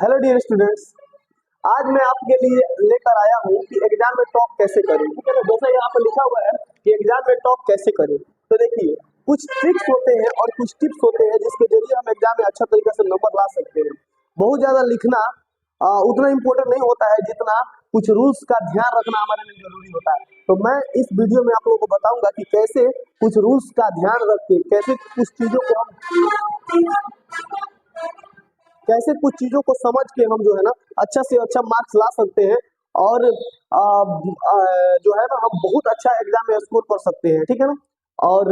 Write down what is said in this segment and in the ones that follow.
Hello dear students, आज मैं आपके लिए लेकर आया हूँ कि एग्जाम में टॉप कैसे करें। ठीक है ना, जैसा यहाँ पर लिखा हुआ है कि एग्जाम में टॉप कैसे करें। तो देखिए, कुछ ट्रिक्स होते हैं और कुछ टिप्स होते हैं जिसके जरिए हम एग्जाम में अच्छा तरीके से नंबर ला सकते हैं। बहुत ज्यादा लिखना उतना इम्पोर्टेंट नहीं होता है जितना कुछ रूल्स का ध्यान रखना हमारे लिए जरूरी होता है। तो मैं इस वीडियो में आप लोगों को बताऊंगा कि कैसे कुछ रूल्स का ध्यान रख के कैसे कुछ चीजों को समझ के हम जो है ना अच्छा से अच्छा मार्क्स ला सकते हैं और जो है ना हम बहुत अच्छा एग्जाम में स्कोर कर सकते हैं। ठीक है ना, और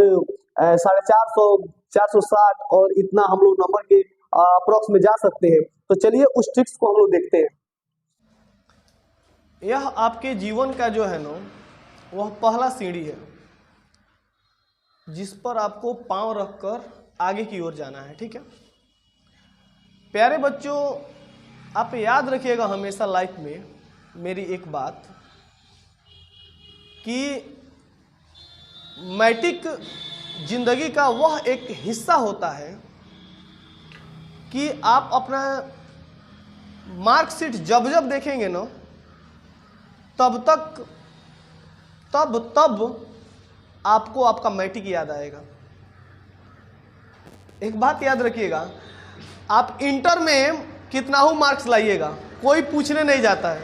450, 460 और इतना हम लोग नंबर के अप्रोक्स में जा सकते हैं। तो चलिए उस ट्रिक्स को हम लोग देखते हैं। यह आपके जीवन का जो है ना वह पहला सीढ़ी है जिस पर आपको पांव रखकर आगे की ओर जाना है। ठीक है प्यारे बच्चों, आप याद रखिएगा हमेशा लाइफ में मेरी एक बात कि मैट्रिक जिंदगी का वह एक हिस्सा होता है कि आप अपना मार्कशीट जब जब देखेंगे ना तब आपको आपका मैट्रिक याद आएगा। एक बात याद रखिएगा, आप इंटर में कितना ही मार्क्स लाइएगा कोई पूछने नहीं जाता है,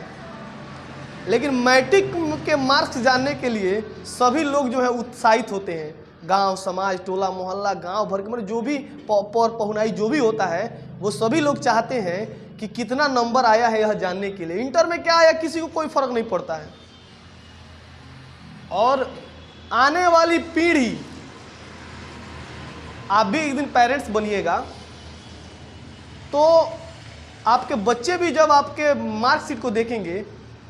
लेकिन मैट्रिक के मार्क्स जानने के लिए सभी लोग जो है उत्साहित होते हैं। गांव समाज टोला मोहल्ला गांव भर के मतलब जो भी पहुनाई जो भी होता है वो सभी लोग चाहते हैं कि कितना नंबर आया है यह जानने के लिए। इंटर में क्या आया किसी को कोई फर्क नहीं पड़ता है। और आने वाली पीढ़ी, आप भी एक दिन पेरेंट्स बनिएगा तो आपके बच्चे भी जब आपके मार्कशीट को देखेंगे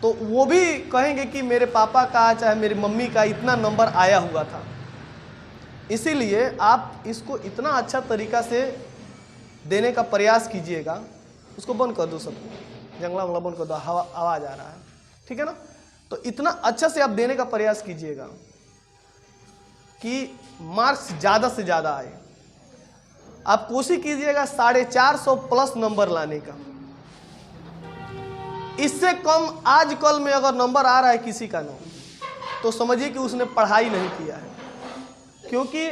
तो वो भी कहेंगे कि मेरे पापा का चाहे मेरी मम्मी का इतना नंबर आया हुआ था। इसीलिए आप इसको इतना अच्छा तरीका से देने का प्रयास कीजिएगा। उसको बंद कर दो, सबको जंगला वंगला बंद कर दो, हवा आवाज़ आ रहा है। ठीक है ना, तो इतना अच्छा से आप देने का प्रयास कीजिएगा कि मार्क्स ज़्यादा से ज़्यादा आए। आप कोशिश कीजिएगा 450 प्लस नंबर लाने का। इससे कम आजकल में अगर नंबर आ रहा है किसी का ना तो समझिए कि उसने पढ़ाई नहीं किया है, क्योंकि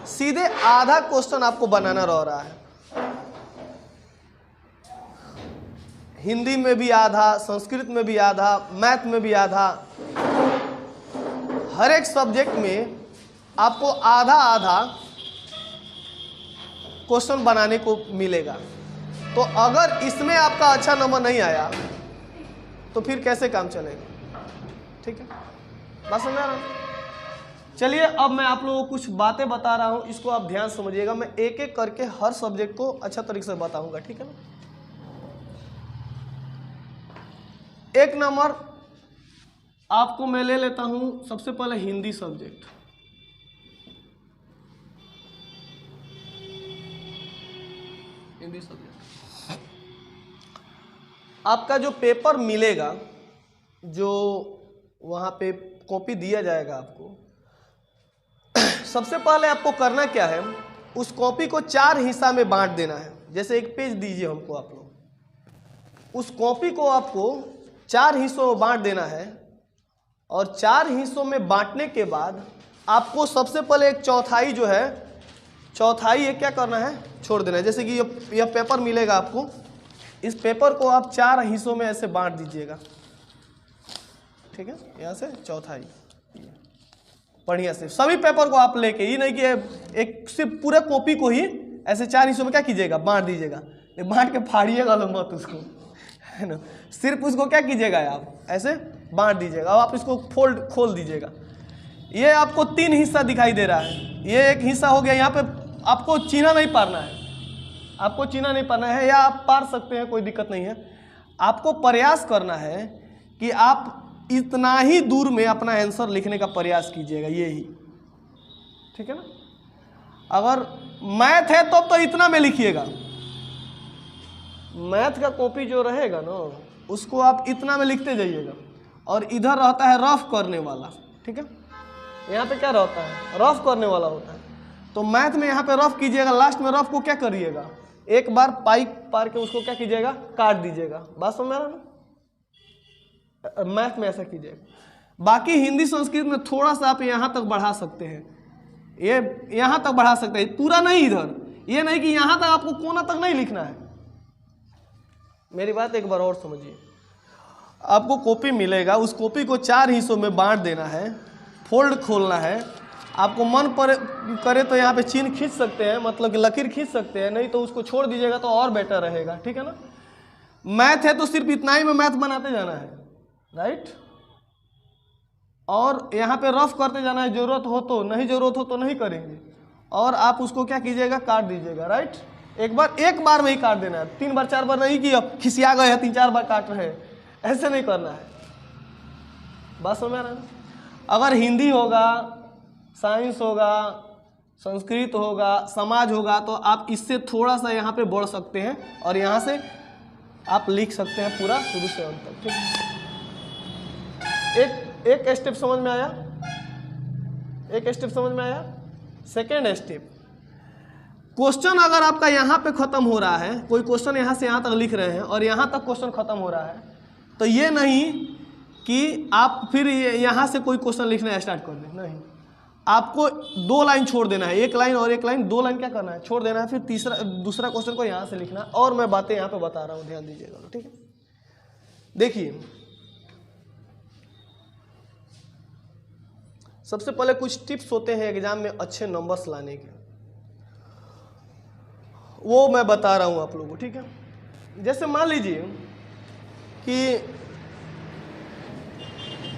सीधे आधा क्वेश्चन आपको बनाना रह रहा है। हिंदी में भी आधा, संस्कृत में भी आधा, मैथ में भी आधा, हर एक सब्जेक्ट में आपको आधा आधा क्वेश्चन बनाने को मिलेगा। तो अगर इसमें आपका अच्छा नंबर नहीं आया तो फिर कैसे काम चलेगा। ठीक है, बात समझ रहा हूँ। चलिए अब मैं आप लोगों को कुछ बातें बता रहा हूँ, इसको आप ध्यान समझिएगा। मैं एक एक करके हर सब्जेक्ट को अच्छा तरीके से बताऊंगा। ठीक है ना, एक नंबर आपको मैं ले लेता हूँ सबसे पहले हिंदी सब्जेक्ट। हिंदी सब्जेक्ट आपका जो पेपर मिलेगा, जो वहाँ पे कॉपी दिया जाएगा आपको, सबसे पहले आपको करना क्या है, उस कॉपी को 4 हिस्सा में बांट देना है। जैसे एक पेज दीजिए हमको आप लोग, उस कॉपी को आपको 4 हिस्सों में बांट देना है। और 4 हिस्सों में बांटने के बाद आपको सबसे पहले एक चौथाई जो है, चौथाई ये क्या करना है, छोड़ देना है। जैसे कि यह पेपर मिलेगा आपको, इस पेपर को आप 4 हिस्सों में ऐसे बांट दीजिएगा। ठीक है, यहाँ से चौथाई बढ़िया से सभी पेपर को आप लेके, ये नहीं कि एक सिर्फ पूरे कॉपी को ही ऐसे 4 हिस्सों में क्या कीजिएगा, बांट दीजिएगा। बांट के फाड़िएगा मत उसको, है ना, सिर्फ उसको क्या कीजिएगा आप ऐसे बांट दीजिएगा। अब आप इसको खोल दीजिएगा। ये आपको 3 हिस्सा दिखाई दे रहा है। ये एक हिस्सा हो गया, यहाँ पे आपको चिन्ह नहीं पारना है, आपको चिन्ह नहीं पाना है, या आप पार सकते हैं, कोई दिक्कत नहीं है। आपको प्रयास करना है कि आप इतना ही दूर में अपना आंसर लिखने का प्रयास कीजिएगा, ये ही। ठीक है ना, अगर मैथ है तो इतना में लिखिएगा। मैथ का कॉपी जो रहेगा ना उसको आप इतना में लिखते जाइएगा। और इधर रहता है रफ करने वाला। ठीक है, यहाँ पे क्या रहता है, रफ करने वाला होता है। तो मैथ में यहाँ पे रफ कीजिएगा, लास्ट में रफ को क्या करिएगा, एक बार पाइप पार के उसको क्या कीजिएगा, काट दीजिएगा। बात समझ में आ रहा ना? मैथ में ऐसा कीजिएगा। बाकी हिंदी संस्कृत में थोड़ा सा आप यहाँ तक बढ़ा सकते हैं, ये यहाँ तक बढ़ा सकते हैं, पूरा नहीं इधर, ये नहीं कि यहाँ तक आपको कोना तक नहीं लिखना है। मेरी बात एक बार और समझिए, आपको कॉपी मिलेगा, उस कॉपी को 4 हिस्सों में बांट देना है, फोल्ड खोलना है। आपको मन पर करे तो यहाँ पे चिन्ह खींच सकते हैं, मतलब कि लकीर खींच सकते हैं, नहीं तो उसको छोड़ दीजिएगा तो और बेटर रहेगा, ठीक है ना। मैथ है तो सिर्फ इतना ही में मैथ बनाते जाना है, राइट। और यहाँ पे रफ करते जाना है, जरूरत हो तो, नहीं जरूरत हो तो नहीं करेंगे। और आप उसको क्या कीजिएगा, काट दीजिएगा, राइट। एक बार में ही काट देना है, 3 बार 4 बार नहीं कि अब खिसिया गए हैं 3-4 बार काट रहे हैं, ऐसे नहीं करना है। बात समझ में आ रहा है? अगर हिंदी होगा, साइंस होगा, संस्कृत होगा, समाज होगा, तो आप इससे थोड़ा सा यहाँ पे बढ़ सकते हैं और यहाँ से आप लिख सकते हैं पूरा शुरू से अंत तक, ठीक है। एक स्टेप समझ में आया, एक स्टेप समझ में आया। सेकेंड स्टेप, क्वेश्चन अगर आपका यहाँ पे खत्म हो रहा है, कोई क्वेश्चन यहाँ से यहाँ तक लिख रहे हैं और यहाँ तक क्वेश्चन खत्म हो रहा है, तो ये नहीं कि आप फिर यहाँ से कोई क्वेश्चन लिखना स्टार्ट कर दें, नहीं। आपको 2 लाइन छोड़ देना है, 1 लाइन और 1 लाइन, 2 लाइन क्या करना है, छोड़ देना है, फिर दूसरा क्वेश्चन को यहाँ से लिखना है। और मैं बातें यहाँ पे बता रहा हूँ, ध्यान दीजिएगा, ठीक है। देखिए, सबसे पहले कुछ टिप्स होते हैं एग्जाम में अच्छे नंबर्स लाने के, वो मैं बता रहा हूँ आप लोगों को, ठीक है। जैसे मान लीजिए कि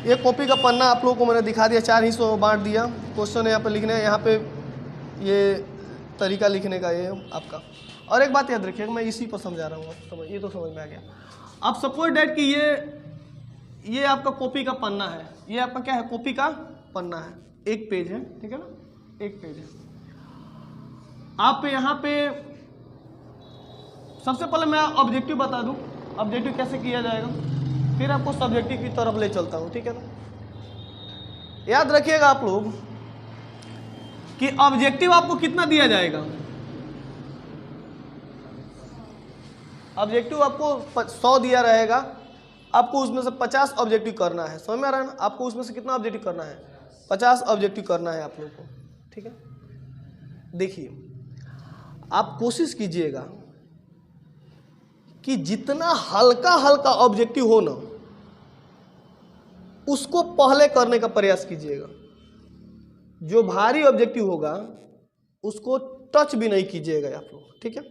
ये कॉपी का पन्ना आप लोगों को मैंने दिखा दिया, 4 हिस्सों में बांट दिया। क्वेश्चन यहाँ पे लिखने हैं, यहाँ पे ये तरीका लिखने का ये आपका। और एक बात याद रखिएगा, मैं इसी पर समझा रहा हूँ, ये तो समझ में आ गया। अब सपोज डैट कि ये आपका कॉपी का पन्ना है, ये आपका क्या है, कॉपी का पन्ना है, 1 पेज है, ठीक है ना, 1 पेज है। आप यहाँ पे सबसे पहले मैं ऑब्जेक्टिव बता दूं, ऑब्जेक्टिव कैसे किया जाएगा, फिर आपको सब्जेक्टिव की तरफ ले चलता हूं, ठीक है ना। याद रखिएगा आप लोग कि ऑब्जेक्टिव आपको कितना दिया जाएगा, ऑब्जेक्टिव आपको 100 दिया रहेगा, आपको उसमें से 50 ऑब्जेक्टिव करना है, समझ में आ रहा है ना। आपको उसमें से कितना ऑब्जेक्टिव करना है, 50 ऑब्जेक्टिव करना है आप लोग को, ठीक है। देखिए, आप कोशिश कीजिएगा कि जितना हल्का हल्का ऑब्जेक्टिव हो ना, उसको पहले करने का प्रयास कीजिएगा। जो भारी ऑब्जेक्टिव होगा उसको टच भी नहीं कीजिएगा आप लोग, ठीक है।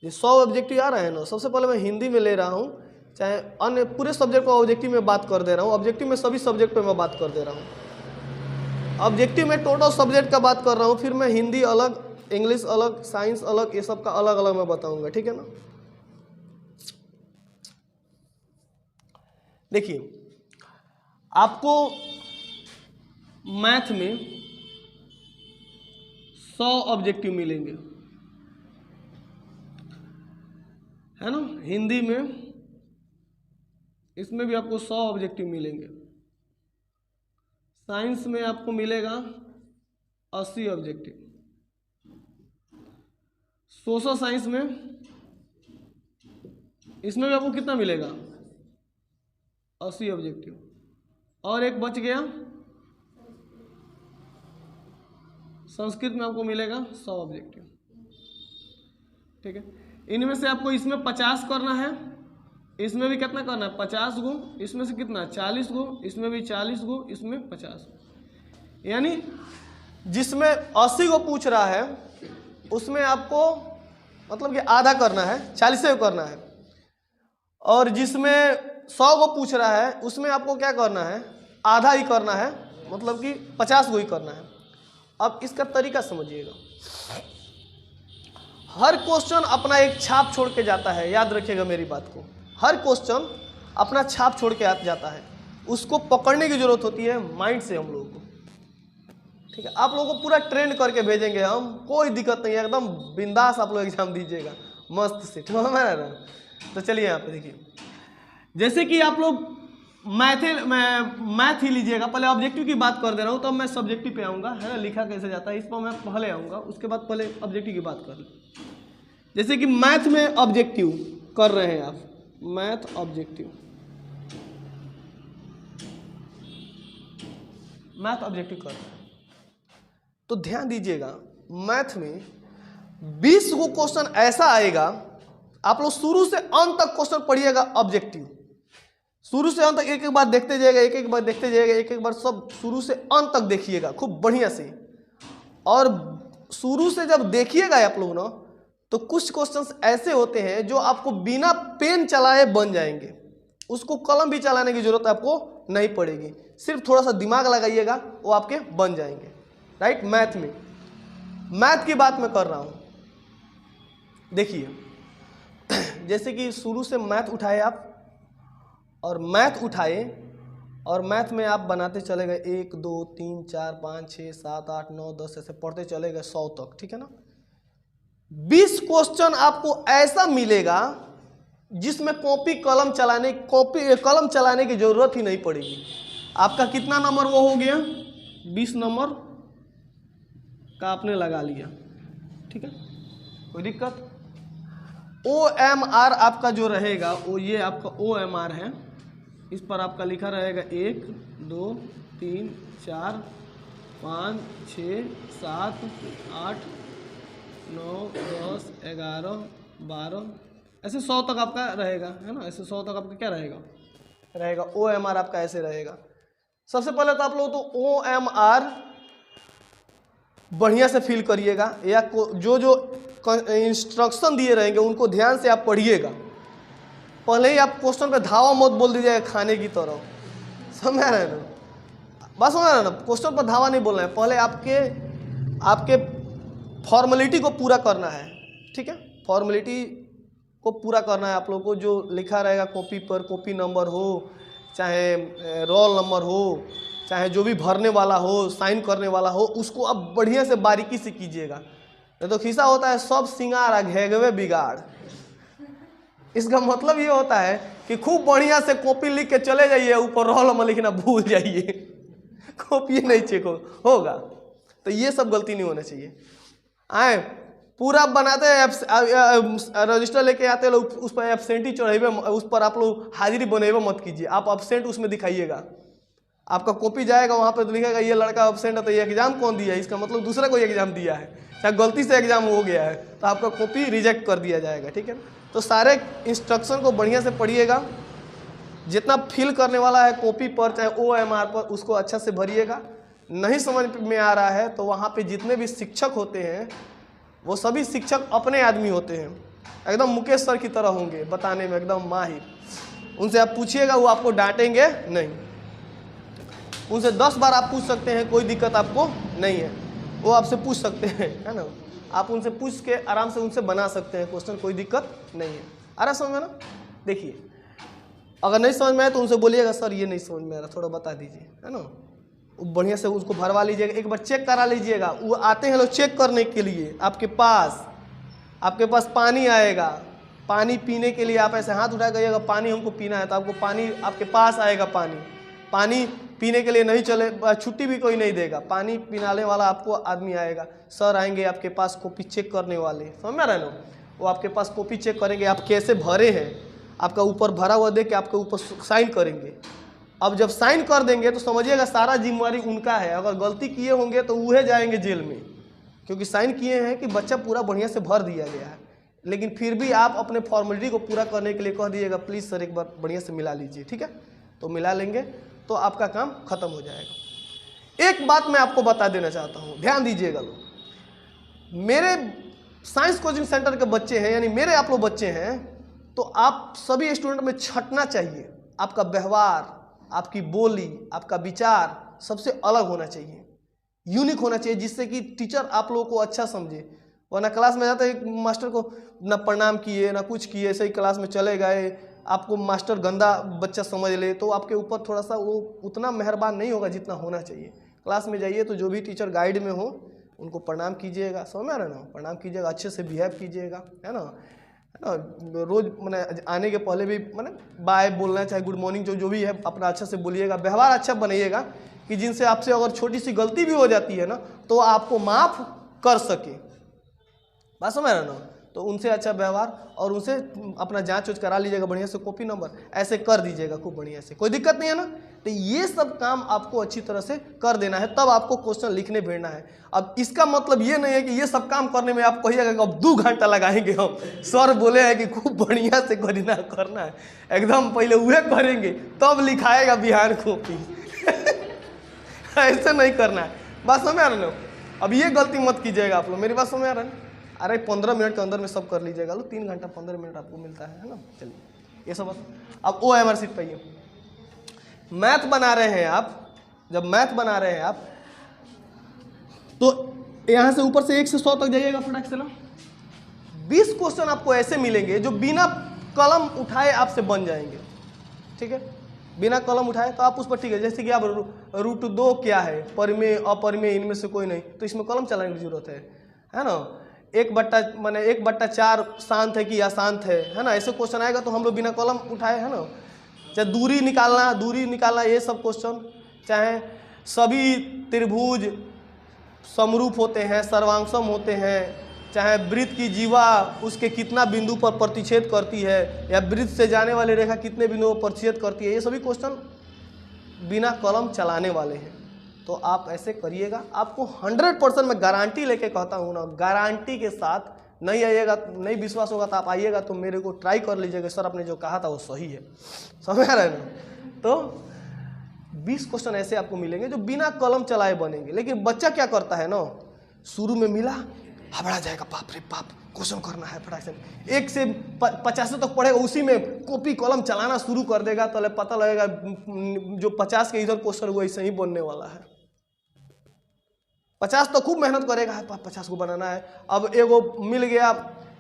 ये 100 ऑब्जेक्टिव आ रहे हैं ना, सबसे पहले मैं हिंदी में ले रहा हूँ, चाहे अन्य पूरे सब्जेक्ट को ऑब्जेक्टिव में बात कर दे रहा हूँ, ऑब्जेक्टिव में सभी सब्जेक्ट पे मैं बात कर दे रहा हूँ। ऑब्जेक्टिव में टोटल सब्जेक्ट का बात कर रहा हूँ, फिर मैं हिंदी अलग, इंग्लिश अलग, साइंस अलग, ये सब का अलग अलग मैं बताऊंगा, ठीक है ना। देखिए, आपको मैथ में 100 ऑब्जेक्टिव मिलेंगे, है ना। हिंदी में इसमें भी आपको 100 ऑब्जेक्टिव मिलेंगे। साइंस में आपको मिलेगा 80 ऑब्जेक्टिव। सोशल साइंस में इसमें भी आपको कितना मिलेगा, 80 ऑब्जेक्टिव। और एक बच गया, संस्कृत में आपको मिलेगा 100 ऑब्जेक्टिव, ठीक है। इनमें से आपको इसमें 50 करना है, इसमें भी कितना करना है, 50 गो, इसमें से कितना 40 गो, इसमें भी 40 गो, इसमें 50 गो। यानी जिसमें 80 गो पूछ रहा है उसमें आपको मतलब कि आधा करना है, 40 से करना है। और जिसमें 100 गो पूछ रहा है उसमें आपको क्या करना है, आधा ही करना है, मतलब कि 50 गो ही करना है। अब इसका तरीका समझिएगा। हर क्वेश्चन अपना एक छाप छोड़ के जाता है, याद रखिएगा मेरी बात को। हर क्वेश्चन अपना छाप छोड़ के जाता है, उसको पकड़ने की जरूरत होती है माइंड से हम लोगों को, ठीक है। आप लोगों को पूरा ट्रेंड करके भेजेंगे हम, कोई दिक्कत नहीं है, एकदम बिंदास आप लोग एग्जाम दीजिएगा मस्त से, ठीक है। तो चलिए यहाँ पे देखिए, जैसे कि आप लोग मैथ ही लीजिएगा। पहले ऑब्जेक्टिव की बात कर दे रहा हूँ, तो मैं सब्जेक्टिव पे आऊँगा, है ना। लिखा कैसे जाता है इस पर मैं पहले आऊँगा, उसके बाद पहले ऑब्जेक्टिव की बात कर लूँ। जैसे कि मैथ में ऑब्जेक्टिव कर रहे हैं आप, मैथ ऑब्जेक्टिव, मैथ ऑब्जेक्टिव कर रहे हैं, तो ध्यान दीजिएगा मैथ में 20 को क्वेश्चन ऐसा आएगा, आप लोग शुरू से अंत तक क्वेश्चन पढ़िएगा ऑब्जेक्टिव, शुरू से अंत तक एक एक बार देखते जाइएगा, एक एक बार देखते जाइएगा, एक एक बार सब शुरू से अंत तक देखिएगा खूब बढ़िया से। और शुरू से जब देखिएगा आप लोग ना, तो कुछ क्वेश्चंस ऐसे होते हैं जो आपको बिना पेन चलाए बन जाएंगे, उसको कलम भी चलाने की जरूरत आपको नहीं पड़ेगी, सिर्फ थोड़ा सा दिमाग लगाइएगा वो आपके बन जाएंगे, राइट। मैथ में, मैथ की बात मैं कर रहा हूँ। देखिए जैसे कि शुरू से मैथ उठाए आप, और मैथ उठाए और मैथ में आप बनाते चले गए 1 2 3 4 5 6 7 8 9 10 ऐसे पढ़ते चले गए 100 तक, ठीक है ना। 20 क्वेश्चन आपको ऐसा मिलेगा जिसमें कॉपी कलम चलाने की जरूरत ही नहीं पड़ेगी। आपका कितना नंबर वो हो गया, 20 नंबर का आपने लगा लिया, ठीक है, कोई दिक्कत। OMR आपका जो रहेगा वो ये आपका OMR है, इस पर आपका लिखा रहेगा 1 2 3 4 5 6 7 8 9 10 11 12 ऐसे 100 तक आपका रहेगा, है ना, ऐसे 100 तक आपका क्या रहेगा OMR आपका ऐसे रहेगा। सबसे पहले तो आप लोग तो OMR बढ़िया से फिल करिएगा, या जो जो इंस्ट्रक्शन दिए रहेंगे उनको ध्यान से आप पढ़िएगा। पहले ही आप क्वेश्चन पे धावा मत बोल दीजिएगा खाने की तरह, समझ रहे हैं ना, बस समझ रहे हैं ना, क्वेश्चन पर धावा नहीं बोलना है, पहले आपके फॉर्मेलिटी को पूरा करना है, ठीक है, फॉर्मेलिटी को पूरा करना है आप लोगों को। जो लिखा रहेगा कॉपी पर, कॉपी नंबर हो चाहे रोल नंबर हो चाहे जो भी भरने वाला हो, साइन करने वाला हो, उसको आप बढ़िया से बारीकी से कीजिएगा, नहीं तो खिस्सा होता है सब सिंगार आ घेगवे बिगाड़। इसका मतलब ये होता है कि खूब बढ़िया से कॉपी लिख के चले जाइए, ऊपर रोल नंबर लिखना भूल जाइए, कॉपी नहीं चेक होगा, तो ये सब गलती नहीं होना चाहिए। आए पूरा बनाते हैं रजिस्टर लेके आते लोग, उस पर एब्सेंटी चढ़ेबे, उस पर आप लोग हाजिरी बनेबे मत कीजिए, आप एब्सेंट उसमें दिखाइएगा। आपका कॉपी जाएगा वहाँ पे तो लिखेगा ये लड़का एब्सेंट है, तो ये एग्जाम कौन दिया है, इसका मतलब दूसरा कोई एग्जाम दिया है, चाहे गलती से एग्जाम हो गया है तो आपका कॉपी रिजेक्ट कर दिया जाएगा, ठीक है। तो सारे इंस्ट्रक्शन को बढ़िया से पढ़िएगा, जितना फिल करने वाला है कॉपी पर चाहे OMR पर उसको अच्छा से भरिएगा। नहीं समझ में आ रहा है तो वहाँ पे जितने भी शिक्षक होते हैं वो सभी शिक्षक अपने आदमी होते हैं, एकदम मुकेश सर की तरह होंगे बताने में, एकदम माहिर। उनसे आप पूछिएगा वो आपको डांटेंगे नहीं, उनसे 10 बार आप पूछ सकते हैं, कोई दिक्कत आपको नहीं है, वो आपसे पूछ सकते हैं, है ना, आप उनसे पूछ के आराम से उनसे बना सकते हैं क्वेश्चन, कोई दिक्कत नहीं है। आ रहा समझ में ना। देखिए अगर नहीं समझ में आए तो उनसे बोलिएगा सर ये नहीं समझ में आ रहा, थोड़ा बता दीजिए, है ना, बढ़िया से उसको भरवा लीजिएगा, एक बार चेक करा लीजिएगा। वो आते हैं लोग चेक करने के लिए, आपके पास पानी आएगा, पानी पीने के लिए आप ऐसे हाथ उठा करिएगा पानी हमको पीना है, तो आपको पानी आपके पास आएगा, पानी पीने के लिए नहीं चले, छुट्टी भी कोई नहीं देगा, पानी पिलाने वाला आपको आदमी आएगा, सर आएंगे आपके पास कॉपी चेक करने वाले, समझ में आ रहा है ना, वो आपके पास कॉपी चेक करेंगे आप कैसे भरे हैं, आपका ऊपर भरा हुआ देख के आपके ऊपर साइन करेंगे। अब जब साइन कर देंगे तो समझिएगा सारा जिम्मेवारी उनका है, अगर गलती किए होंगे तो वह जाएंगे जेल में, क्योंकि साइन किए हैं कि बच्चा पूरा बढ़िया से भर दिया गया है। लेकिन फिर भी आप अपने फॉर्मेलिटी को पूरा करने के लिए कह दिएगा प्लीज़ सर एक बार बढ़िया से मिला लीजिए, ठीक है, तो मिला लेंगे तो आपका काम खत्म हो जाएगा। एक बात मैं आपको बता देना चाहता हूँ, ध्यान दीजिएगा लोग, मेरे साइंस कोचिंग सेंटर के बच्चे हैं, यानी मेरे आप लोग बच्चे हैं, तो आप सभी स्टूडेंट में छटना चाहिए, आपका व्यवहार, आपकी बोली, आपका विचार सबसे अलग होना चाहिए, यूनिक होना चाहिए, जिससे कि टीचर आप लोगों को अच्छा समझे। वरना क्लास में जाते मास्टर को ना प्रणाम किए ना कुछ किए, ऐसे ही क्लास में चले गए, आपको मास्टर गंदा बच्चा समझ ले तो आपके ऊपर थोड़ा सा वो उतना मेहरबान नहीं होगा जितना होना चाहिए। क्लास में जाइए तो जो भी टीचर गाइड में हो उनको प्रणाम कीजिएगा, समझ में आ रहा है ना, प्रणाम कीजिएगा, अच्छे से बिहेव कीजिएगा, है ना, रोज मैंने आने के पहले भी मैंने बाय बोलना है, चाहे गुड मॉर्निंग जो भी है अपना अच्छा से बोलिएगा, व्यवहार अच्छा बनाइएगा कि जिनसे आपसे अगर छोटी सी गलती भी हो जाती है ना तो आपको माफ़ कर सके, बात समझ रहे ना। तो उनसे अच्छा व्यवहार और उनसे अपना जांच उच करा लीजिएगा बढ़िया से, कॉपी नंबर ऐसे कर दीजिएगा खूब बढ़िया से, कोई दिक्कत नहीं है ना। तो ये सब काम आपको अच्छी तरह से कर देना है, तब आपको क्वेश्चन लिखने भेजना है। अब इसका मतलब ये नहीं है कि ये सब काम करने में आप कहिएगा कि अब 2 घंटा लगाएंगे हम, सर बोले हैं कि खूब बढ़िया से करना है, एकदम पहले वह करेंगे तब लिखाएगा बिहार कॉपी ऐसे नहीं करना है। बात समझ आ रहा है? अब ये गलती मत कीजिएगा आप लोग, मेरी बात समझ आ रहा है? अरे 15 मिनट के अंदर में सब कर लीजिएगा, लो 3 घंटा 15 मिनट आपको मिलता है ना। चलिए ये सब अब OMR शीट पे आइए। मैथ बना रहे हैं आप, जब मैथ बना रहे हैं आप तो यहाँ से ऊपर से 1 से 100 तक जाइएगा फटाक से ना। 20 क्वेश्चन आपको ऐसे मिलेंगे जो बिना कलम उठाए आपसे बन जाएंगे, ठीक है, बिना कलम उठाए तो आप उस पर ठीक है। जैसे कि आप √2 क्या है, परिमेय अपरिमेय इनमें से कोई नहीं, तो इसमें कलम चलाने की जरूरत है ना। 1/4 शांत है कि अशांत है ना, ऐसे क्वेश्चन आएगा तो हम लोग बिना कलम उठाए, है ना। चाहे दूरी निकालना ये सब क्वेश्चन, चाहे सभी त्रिभुज समरूप होते हैं, सर्वांगसम होते हैं, चाहे वृत्त की जीवा उसके कितना बिंदु पर प्रतिच्छेद करती है, या वृत्त से जाने वाली रेखा कितने बिंदुओं पर प्रतिच्छेद करती है, ये सभी क्वेश्चन बिना कलम चलाने वाले हैं। तो आप ऐसे करिएगा, आपको 100% मैं गारंटी लेके कहता हूँ ना, गारंटी के साथ। नहीं आइएगा, नहीं विश्वास होगा तो आप आइएगा तो मेरे को ट्राई कर लीजिएगा, सर आपने जो कहा था वो सही है, समझ आ रहा है ना। तो 20 क्वेश्चन ऐसे आपको मिलेंगे जो बिना कलम चलाए बनेंगे। लेकिन बच्चा क्या करता है ना, शुरू में मिला हबड़ा जाएगा, बाप रे बाप क्वेश्चन करना है फटाक से, 1 से 50 तक पढ़ेगा, उसी में कॉपी कलम चलाना शुरू कर देगा, तो पता लगेगा जो 50 के इधर क्वेश्चन वो ऐसे ही बनने वाला है। 50 तो खूब मेहनत करेगा, 50 को बनाना है। अब एगो मिल गया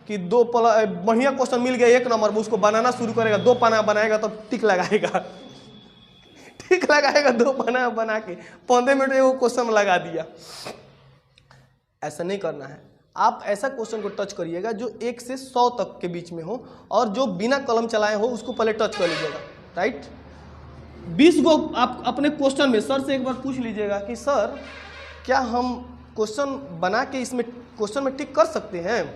कि बढ़िया क्वेश्चन मिल गया 1 नंबर में, उसको बनाना शुरू करेगा, 2 पाना बनाएगा तो टिक लगाएगा 2 पाना बना के 15 मिनट में वो क्वेश्चन लगा दिया। ऐसा नहीं करना है। आप ऐसा क्वेश्चन को टच करिएगा जो 1 से 100 तक के बीच में हो, और जो बिना कलम चलाए हो उसको पहले टच कर लीजिएगा, राइट। 20 को आप अपने क्वेश्चन में सर से एक बार पूछ लीजिएगा कि सर क्या हम क्वेश्चन बना के इसमें क्वेश्चन में टिक कर सकते हैं,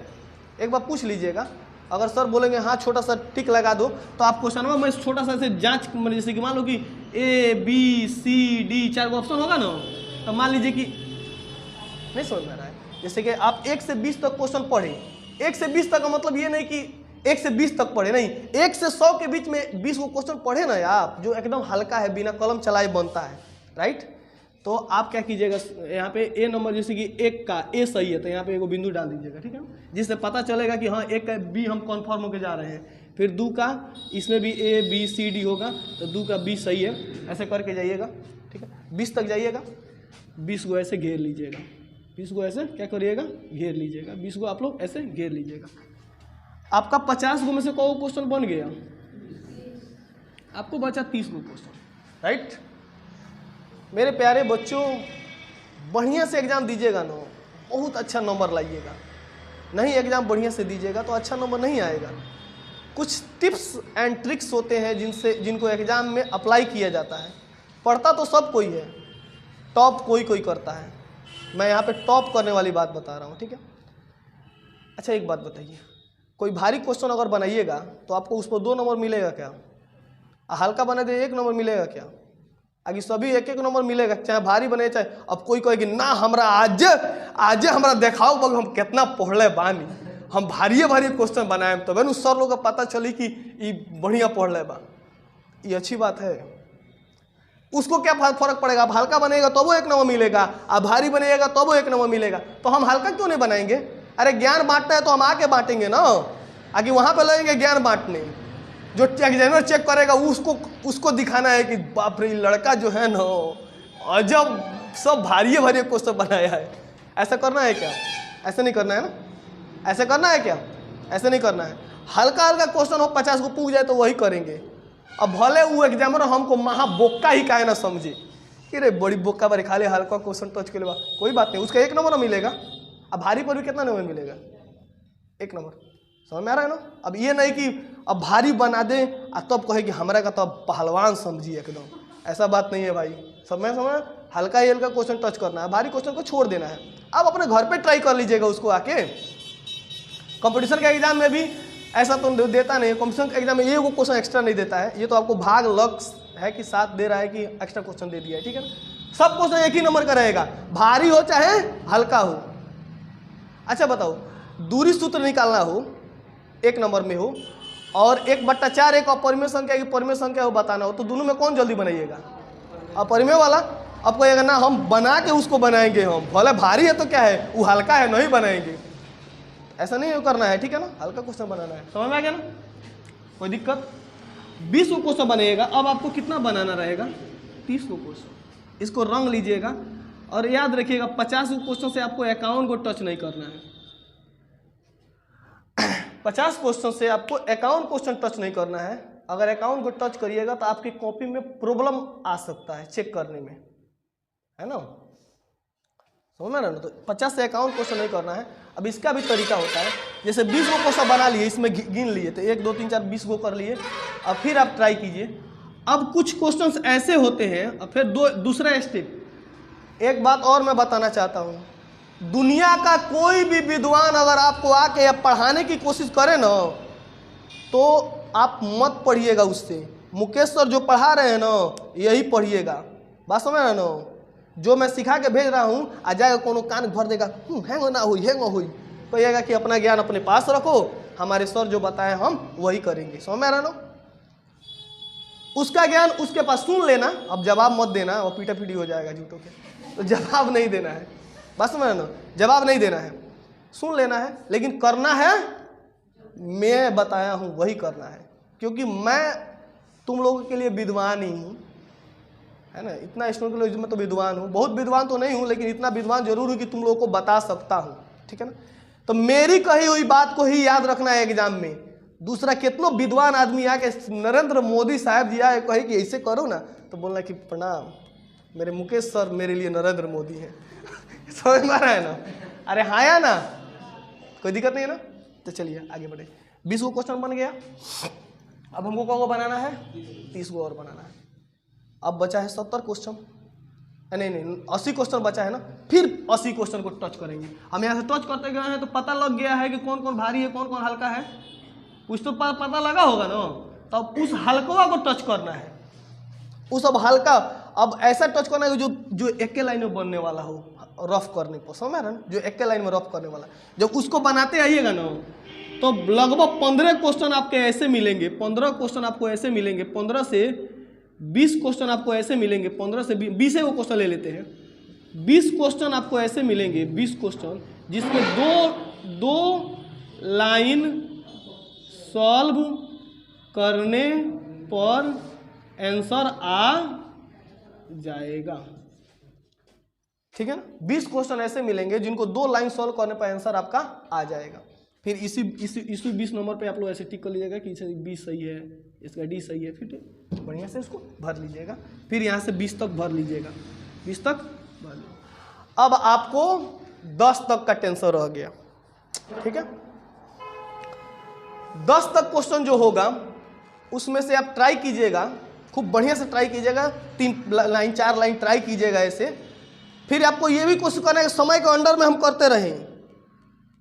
एक बार पूछ लीजिएगा। अगर सर बोलेंगे हाँ छोटा सा टिक लगा दो, तो आप क्वेश्चन में छोटा सा ऐसे जांच, जैसे कि मान लो कि ABCD 4 ऑप्शन होगा ना, तो मान लीजिए कि नहीं समझ में आ रहा है, जैसे कि आप 1 से 20 तक क्वेश्चन पढ़े, 1 से 20 तक का मतलब ये नहीं कि 1 से 20 तक पढ़े, नहीं, 1 से 100 के बीच में 20 को क्वेश्चन पढ़े ना आप, जो एकदम हल्का है, बिना कलम चलाए बनता है, राइट। तो आप क्या कीजिएगा, यहाँ पे A नंबर जैसे कि 1 का A सही है, तो यहाँ पे एगो बिंदु डाल दीजिएगा, ठीक है, जिससे पता चलेगा कि हाँ 1 का B हम कन्फर्म होके जा रहे हैं। फिर 2 का इसमें भी ABCD होगा, तो 2 का B सही है, ऐसे करके जाइएगा, ठीक है। 20 तक जाइएगा, 20 को ऐसे घेर लीजिएगा, 20 को ऐसे क्या करिएगा, घेर लीजिएगा, 20 को आप लोग ऐसे घेर लीजिएगा। आपका 50 गो में से कौ क्वेश्चन बन गया, आपको बचा 30 गो क्वेश्चन, राइट। मेरे प्यारे बच्चों, बढ़िया से एग्जाम दीजिएगा ना, बहुत अच्छा नंबर लाइएगा। नहीं एग्जाम बढ़िया से दीजिएगा तो अच्छा नंबर नहीं आएगा। कुछ टिप्स एंड ट्रिक्स होते हैं जिनको एग्जाम में अप्लाई किया जाता है। पढ़ता तो सब कोई है, टॉप कोई कोई करता है। मैं यहाँ पे टॉप करने वाली बात बता रहा हूँ, ठीक है। अच्छा एक बात बताइए, कोई भारी क्वेश्चन अगर बनाइएगा तो आपको उस पर 2 नंबर मिलेगा क्या? हल्का बना दे 1 नंबर मिलेगा क्या? आगे सभी 1-1 नंबर मिलेगा, चाहे भारी बने चाहे। अब कोई कहेगी ना हमरा आज हमरा देखाओ बग हम कितना पढ़ले बानी, हम भारी क्वेश्चन बनाए तब तो सर लोग का पता चली कि ये बढ़िया पढ़ले बा। ये अच्छी बात है। उसको क्या फर्क पड़ेगा? अब हल्का बनेगा तो वो 1 नंबर मिलेगा, अब भारी बनेगा तो वो 1 नंबर मिलेगा। तो हम हल्का क्यों नहीं बनाएंगे? अरे ज्ञान बांटना है तो हम आके बांटेंगे ना, आगे वहां पे लगेंगे ज्ञान बांटने। जो एग्जामिनर चेक करेगा उसको दिखाना है कि बाप रे लड़का जो है ना अजब सब भारी क्वेश्चन बनाया है। ऐसा करना है क्या? ऐसे नहीं करना है ना। ऐसे करना है क्या? ऐसे नहीं करना है। हल्का हल्का क्वेश्चन हो 50 को पूछ जाए तो वही करेंगे। अब भले वो एग्जामिनर हमको महा बोक्का ही काहे ना समझे कि रे बड़ी बोक्का बारे खाली हल्का क्वेश्चन टच कर लेगा, कोई बात नहीं, उसका 1 नंबर मिलेगा। अब भारी पर भी कितना नंबर मिलेगा? 1 नंबर। समझ में आ रहा है ना। अब ये नहीं कि अब भारी बना दें और तब कहे कि हमारा का तो पहलवान समझिए एकदम, ऐसा बात नहीं है भाई। समय हल्का ही हल्का क्वेश्चन टच करना है, भारी क्वेश्चन को छोड़ देना है। अब अपने घर पे ट्राई कर लीजिएगा उसको आके। कंपटीशन के एग्जाम में भी ऐसा तो देता नहीं, कंपटीशन के एग्जाम में ये वो क्वेश्चन एक्स्ट्रा नहीं देता है, ये तो आपको भाग लक है कि साथ दे रहा है कि एक्स्ट्रा क्वेश्चन दे दिया है, ठीक है ना। सब क्वेश्चन एक ही नंबर का रहेगा, भारी हो चाहे हल्का हो। अच्छा बताओ, दूरी सूत्र निकालना हो 1 नंबर में हो, और 1/4 एक अपरिमेय संख्या की परिमेय संख्या हो बताना हो, तो दोनों में कौन जल्दी बनाइएगा? अपरिमेय वाला। अब कहिएगा ना हम बना के उसको बनाएंगे, हम भले भारी है तो क्या है, वो हल्का है नहीं बनाएंगे, ऐसा नहीं करना है, ठीक है ना। हल्का क्वेश्चन बनाना है, समझ में आ गया ना, कोई दिक्कत। 20 को क्वेश्चन बनेगा। अब आपको कितना बनाना रहेगा? 30 को क्वेश्चन। इसको रंग लीजिएगा और याद रखिएगा 50 को क्वेश्चन से आपको 51 को टच नहीं करना है। 50 क्वेश्चन से आपको 51 क्वेश्चन टच नहीं करना है। अगर 51 को टच करिएगा तो आपकी कॉपी में प्रॉब्लम आ सकता है चेक करने में, है ना, समझ में ना। तो 50 से 51 क्वेश्चन नहीं करना है। अब इसका भी तरीका होता है, जैसे 20 को क्वेश्चन बना लिए, इसमें गिन लिए, तो 1 2 3 4 20 को कर लिए। अब फिर आप ट्राई कीजिए। अब कुछ क्वेश्चंस ऐसे होते हैं, अब फिर दूसरा स्टेप। एक बात और मैं बताना चाहता हूँ, दुनिया का कोई भी विद्वान अगर आपको आके या पढ़ाने की कोशिश करे ना, तो आप मत पढ़िएगा उससे। मुकेश सर जो पढ़ा रहे हैं ना, यही पढ़िएगा, बात समझ रहे ना। जो मैं सिखा के भेज रहा हूँ, आ जाएगा कोनो कान भर देगा, हैंग ना हुई हैंग हुई, कहिएगा कि अपना ज्ञान अपने पास रखो, हमारे सर जो बताए हम वही करेंगे, समझ में आ रहा ना। उसका ज्ञान उसके पास सुन लेना, अब जवाब मत देना, वो पीटा पीटी हो जाएगा झूठों के, तो जवाब नहीं देना है, बस समझ ना, जवाब नहीं देना है, सुन लेना है, लेकिन करना है मैं बताया हूँ वही करना है, क्योंकि मैं तुम लोगों के लिए विद्वान ही हूँ, है ना। इतना स्टूडेंट के लिए मैं तो विद्वान हूँ, बहुत विद्वान तो नहीं हूँ, लेकिन इतना विद्वान जरूर हूँ कि तुम लोगों को बता सकता हूँ, ठीक है ना। तो मेरी कही हुई बात को ही याद रखना है एग्जाम में। दूसरा कितनों विद्वान आदमी आके नरेंद्र मोदी साहब जी आए कहे कि ऐसे करो ना, तो बोलना कि प्रणाम मेरे मुकेश सर मेरे लिए नरेंद्र मोदी हैं समझ में आ रहा है ना। अरे हाँ या ना, कोई दिक्कत नहीं है ना। तो चलिए आगे बढ़े। 20 को क्वेश्चन बन गया। अब हमको क्या बनाना है? 30 को और बनाना है। अब बचा है 70 क्वेश्चन, नहीं 80 क्वेश्चन बचा है ना। फिर 80 क्वेश्चन को टच करेंगे। हम यहाँ से टच करते गए हैं तो पता लग गया है कि कौन कौन भारी है कौन कौन हल्का है, कुछ तो पता लगा होगा ना। तब उस हल्का को टच करना है, उस अब हल्का। अब ऐसा टच करना है जो एक के लाइन में बनने वाला हो, रफ करने को, समझ रहे हैं, जो एक के लाइन में रफ करने वाला। जब उसको बनाते आइएगा ना, तो लगभग 15 क्वेश्चन आपके ऐसे मिलेंगे, 15 क्वेश्चन आपको ऐसे मिलेंगे, 15 से 20 क्वेश्चन आपको ऐसे मिलेंगे, 15 से 20 को क्वेश्चन ले लेते हैं। 20 क्वेश्चन आपको ऐसे मिलेंगे, 20 क्वेश्चन जिसमें दो लाइन सॉल्व करने पर आंसर आ जाएगा, ठीक है ना। 20 क्वेश्चन ऐसे मिलेंगे जिनको 2 लाइन सॉल्व करने पर आंसर आपका आ जाएगा। फिर इसी 20 नंबर पे आप लोग ऐसे टिक कर लीजिएगा कि इसे 20 सही है, इसका डी सही है, फिर बढ़िया से इसको भर लीजिएगा। फिर यहाँ से 20 तक भर लीजिएगा, 20 तक भर लीजिएगा। अब आपको 10 तक का टेंशन रह गया, ठीक है। 10 तक क्वेश्चन जो होगा उसमें से आप ट्राई कीजिएगा, खूब बढ़िया से ट्राई कीजिएगा, 3 लाइन 4 लाइन ट्राई कीजिएगा ऐसे। फिर आपको ये भी कोशिश करना है कि समय के अंडर में हम करते रहें,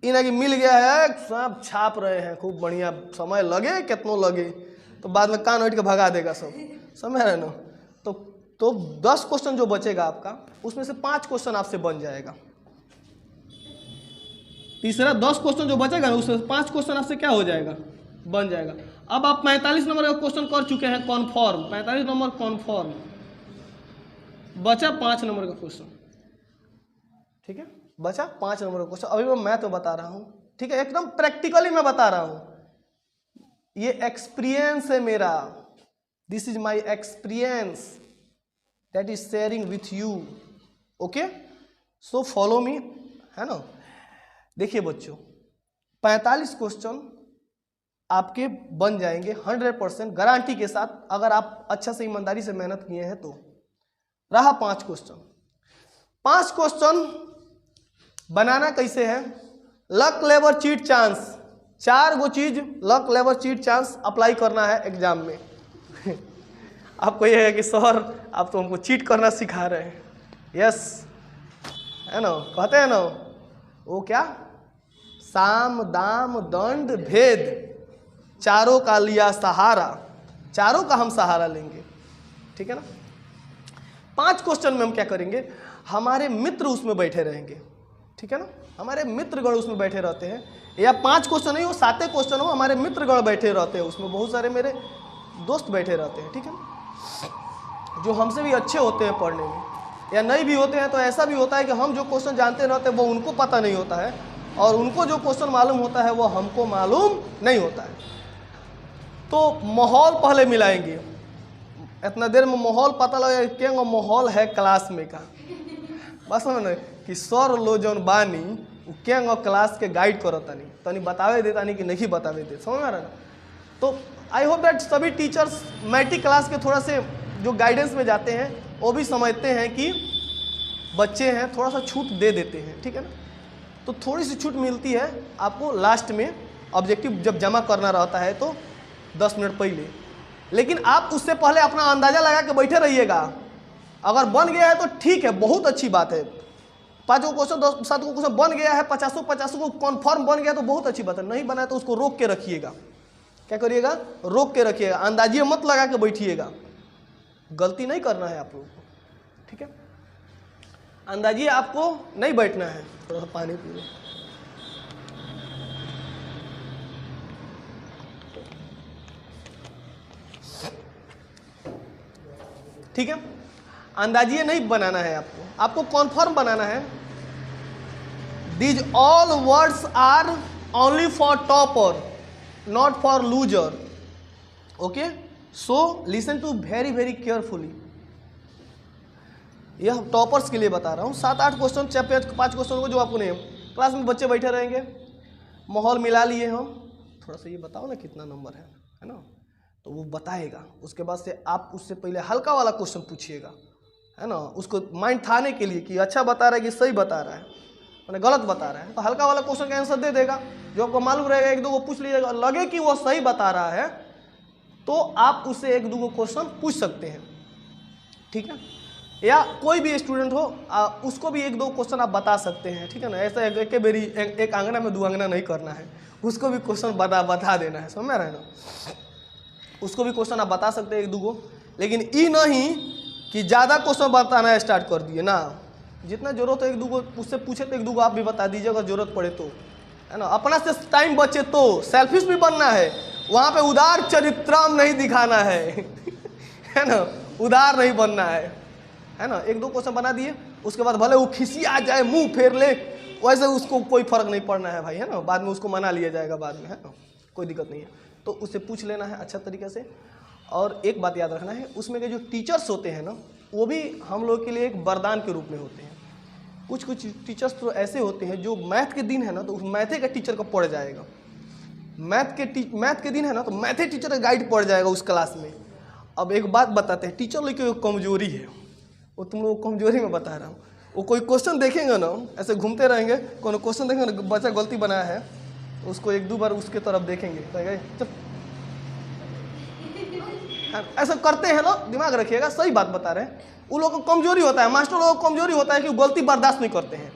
इन्हें कि मिल गया है सब छाप रहे हैं खूब बढ़िया, समय लगे कितनों लगे तो बाद में कान उठ के भगा देगा सब, समझ रहे ना। तो 10 क्वेश्चन जो बचेगा आपका, उसमें से 5 क्वेश्चन आपसे बन जाएगा। तीसरा 10 क्वेश्चन जो बचेगा ना, उसमें 5 क्वेश्चन आपसे क्या हो जाएगा, बन जाएगा। अब आप 45 नंबर का क्वेश्चन कर चुके हैं कॉन्फॉर्म, 45 नंबर कॉन्फॉर्म, बचा 5 नंबर का क्वेश्चन, ठीक है, बचा 5 नंबर का क्वेश्चन। अभी मैं तो बता रहा हूँ, ठीक है, एकदम प्रैक्टिकली मैं बता रहा हूँ, ये एक्सपीरियंस है मेरा, this is my experience that is sharing with you, okay, so follow me, है ना। देखिए बच्चों, 45 क्वेश्चन आपके बन जाएंगे 100% गारंटी के साथ, अगर आप अच्छा से ईमानदारी से मेहनत किए हैं तो। रहा 5 क्वेश्चन। 5 क्वेश्चन बनाना कैसे है? लक लेबर चीट चांस, 4 गो चीज luck labour cheat chance apply करना है एग्जाम में आपको यह है कि सर आप तो हमको चीट करना सिखा रहे हैं, यस, है ना, कहते हैं ना वो क्या, साम दाम दंड भेद चारों का लिया सहारा, चारों का हम सहारा लेंगे, ठीक है ना। 5 क्वेश्चन में हम क्या करेंगे, हमारे मित्र उसमें बैठे रहेंगे, ठीक है ना, हमारे मित्रगण उसमें बैठे रहते हैं, या 5 क्वेश्चन नहीं हो 7 क्वेश्चन हो, हमारे मित्रगण बैठे रहते हैं उसमें, बहुत सारे मेरे दोस्त बैठे रहते हैं, ठीक है ना, जो हमसे भी अच्छे होते हैं पढ़ने में, या नहीं भी होते हैं तो ऐसा भी होता है कि हम जो क्वेश्चन जानते रहते हैं वो उनको पता नहीं होता है, और उनको जो क्वेश्चन मालूम होता है वो हमको मालूम नहीं होता है। तो माहौल पहले मिलाएंगे, इतना देर में माहौल पता लगे क्या माहौल है क्लास में का, बस समझ कि सर लो जौन बानी क्या क्लास के गाइड करो तनी तनी बतावे दे तानी कि नहीं बतावे दे, समझ में आ रहा ना। तो आई होप दैट सभी टीचर्स मैट्रिक क्लास के थोड़ा से जो गाइडेंस में जाते हैं वो भी समझते हैं कि बच्चे हैं, थोड़ा सा छूट दे देते हैं, ठीक है ना। तो थोड़ी सी छूट मिलती है आपको लास्ट में, ऑब्जेक्टिव जब जमा करना रहता है तो 10 मिनट पहले, लेकिन आप उससे पहले अपना अंदाज़ा लगा के बैठे रहिएगा। अगर बन गया है तो ठीक है, बहुत अच्छी बात है, 5 क्वेश्चन 7 क्वेश्चन बन गया है, 50 को कॉन्फर्म बन गया तो बहुत अच्छी बात है, नहीं बना है तो उसको रोक के रखिएगा। क्या करिएगा, रोक के रखिएगा, अंदाजिए मत लगा के बैठिएगा, गलती नहीं करना है आप लोगों को, ठीक है। अंदाजिए आपको नहीं बैठना है। थोड़ा सा पानी पी लो। ठीक है, अंदाजिए नहीं बनाना है आपको, आपको कॉन्फर्म बनाना है। These all words are only for topper not for loser, okay, so listen to very very carefully. यह टॉपर्स के लिए बता रहा हूँ। 7-8 क्वेश्चन, 5 क्वेश्चन को जो आपको नहीं, क्लास में बच्चे बैठे रहेंगे, माहौल मिला लिए हम, थोड़ा सा ये बताओ ना कितना नंबर है ना, तो वो बताएगा। उसके बाद से आप उससे पहले हल्का वाला क्वेश्चन पूछिएगा, है ना, उसको माइंड थाने के लिए कि अच्छा बता रहा है कि सही बता रहा है, मैंने गलत बता रहा है, तो हल्का वाला क्वेश्चन का आंसर दे देगा। जो आपको मालूम रहेगा 1-2 को पूछ लीजिएगा, लगे कि वो सही बता रहा है तो आप उससे 1-2 क्वेश्चन पूछ सकते हैं, ठीक है। या कोई भी स्टूडेंट हो उसको भी 1-2 क्वेश्चन आप बता सकते हैं, ठीक है ना। ऐसा एक बेरी एक आंगना में 2 आंगना नहीं करना है, उसको भी क्वेश्चन बता देना है, समझ में आ रहा है ना। उसको भी क्वेश्चन आप बता सकते हैं 1-2 को, लेकिन ये नहीं कि ज़्यादा क्वेश्चन बताना स्टार्ट कर दिए ना। जितना जरूरत है 1-2 को उससे पूछे तो 1-2 को आप भी बता दीजिए अगर जरूरत पड़े तो, है ना। अपना से टाइम बचे तो, सेल्फिश भी बनना है, वहाँ पे उदार चरित्रम नहीं दिखाना है ना, उदार नहीं बनना है ना। 1-2 क्वेश्चन बना दिए, उसके बाद भले वो खिसी आ जाए, मुंह फेर ले, वैसे उसको कोई फर्क नहीं पड़ना है भाई, है ना। बाद में उसको मना लिया जाएगा बाद में, है ना, कोई दिक्कत नहीं है। तो उससे पूछ लेना है अच्छा तरीके से। और एक बात याद रखना है, उसमें के जो टीचर्स होते हैं ना, वो भी हम लोग के लिए एक वरदान के रूप में होते हैं। कुछ टीचर्स तो ऐसे होते हैं जो मैथ के दिन है ना तो उस मैथे का टीचर का पढ़ जाएगा, मैथ के दिन है ना तो मैथे टीचर का गाइड पढ़ जाएगा उस क्लास में। अब एक बात बताते हैं, टीचर लोग की कमजोरी है, वो तुम लोग कमजोरी में बता रहा हूँ। वो कोई क्वेश्चन देखेंगे ना, ऐसे घूमते रहेंगे, कोई क्वेश्चन देखेंगे ना, बच्चा गलती बनाया है तो उसको 1-2 बार उसके तरफ देखेंगे, ऐसा करते हैं लोग, दिमाग रखिएगा, सही बात बता रहे हैं। उन लोगों को कमजोरी होता है, मास्टर लोगों को कमजोरी होता है कि वो गलती बर्दाश्त नहीं करते हैं,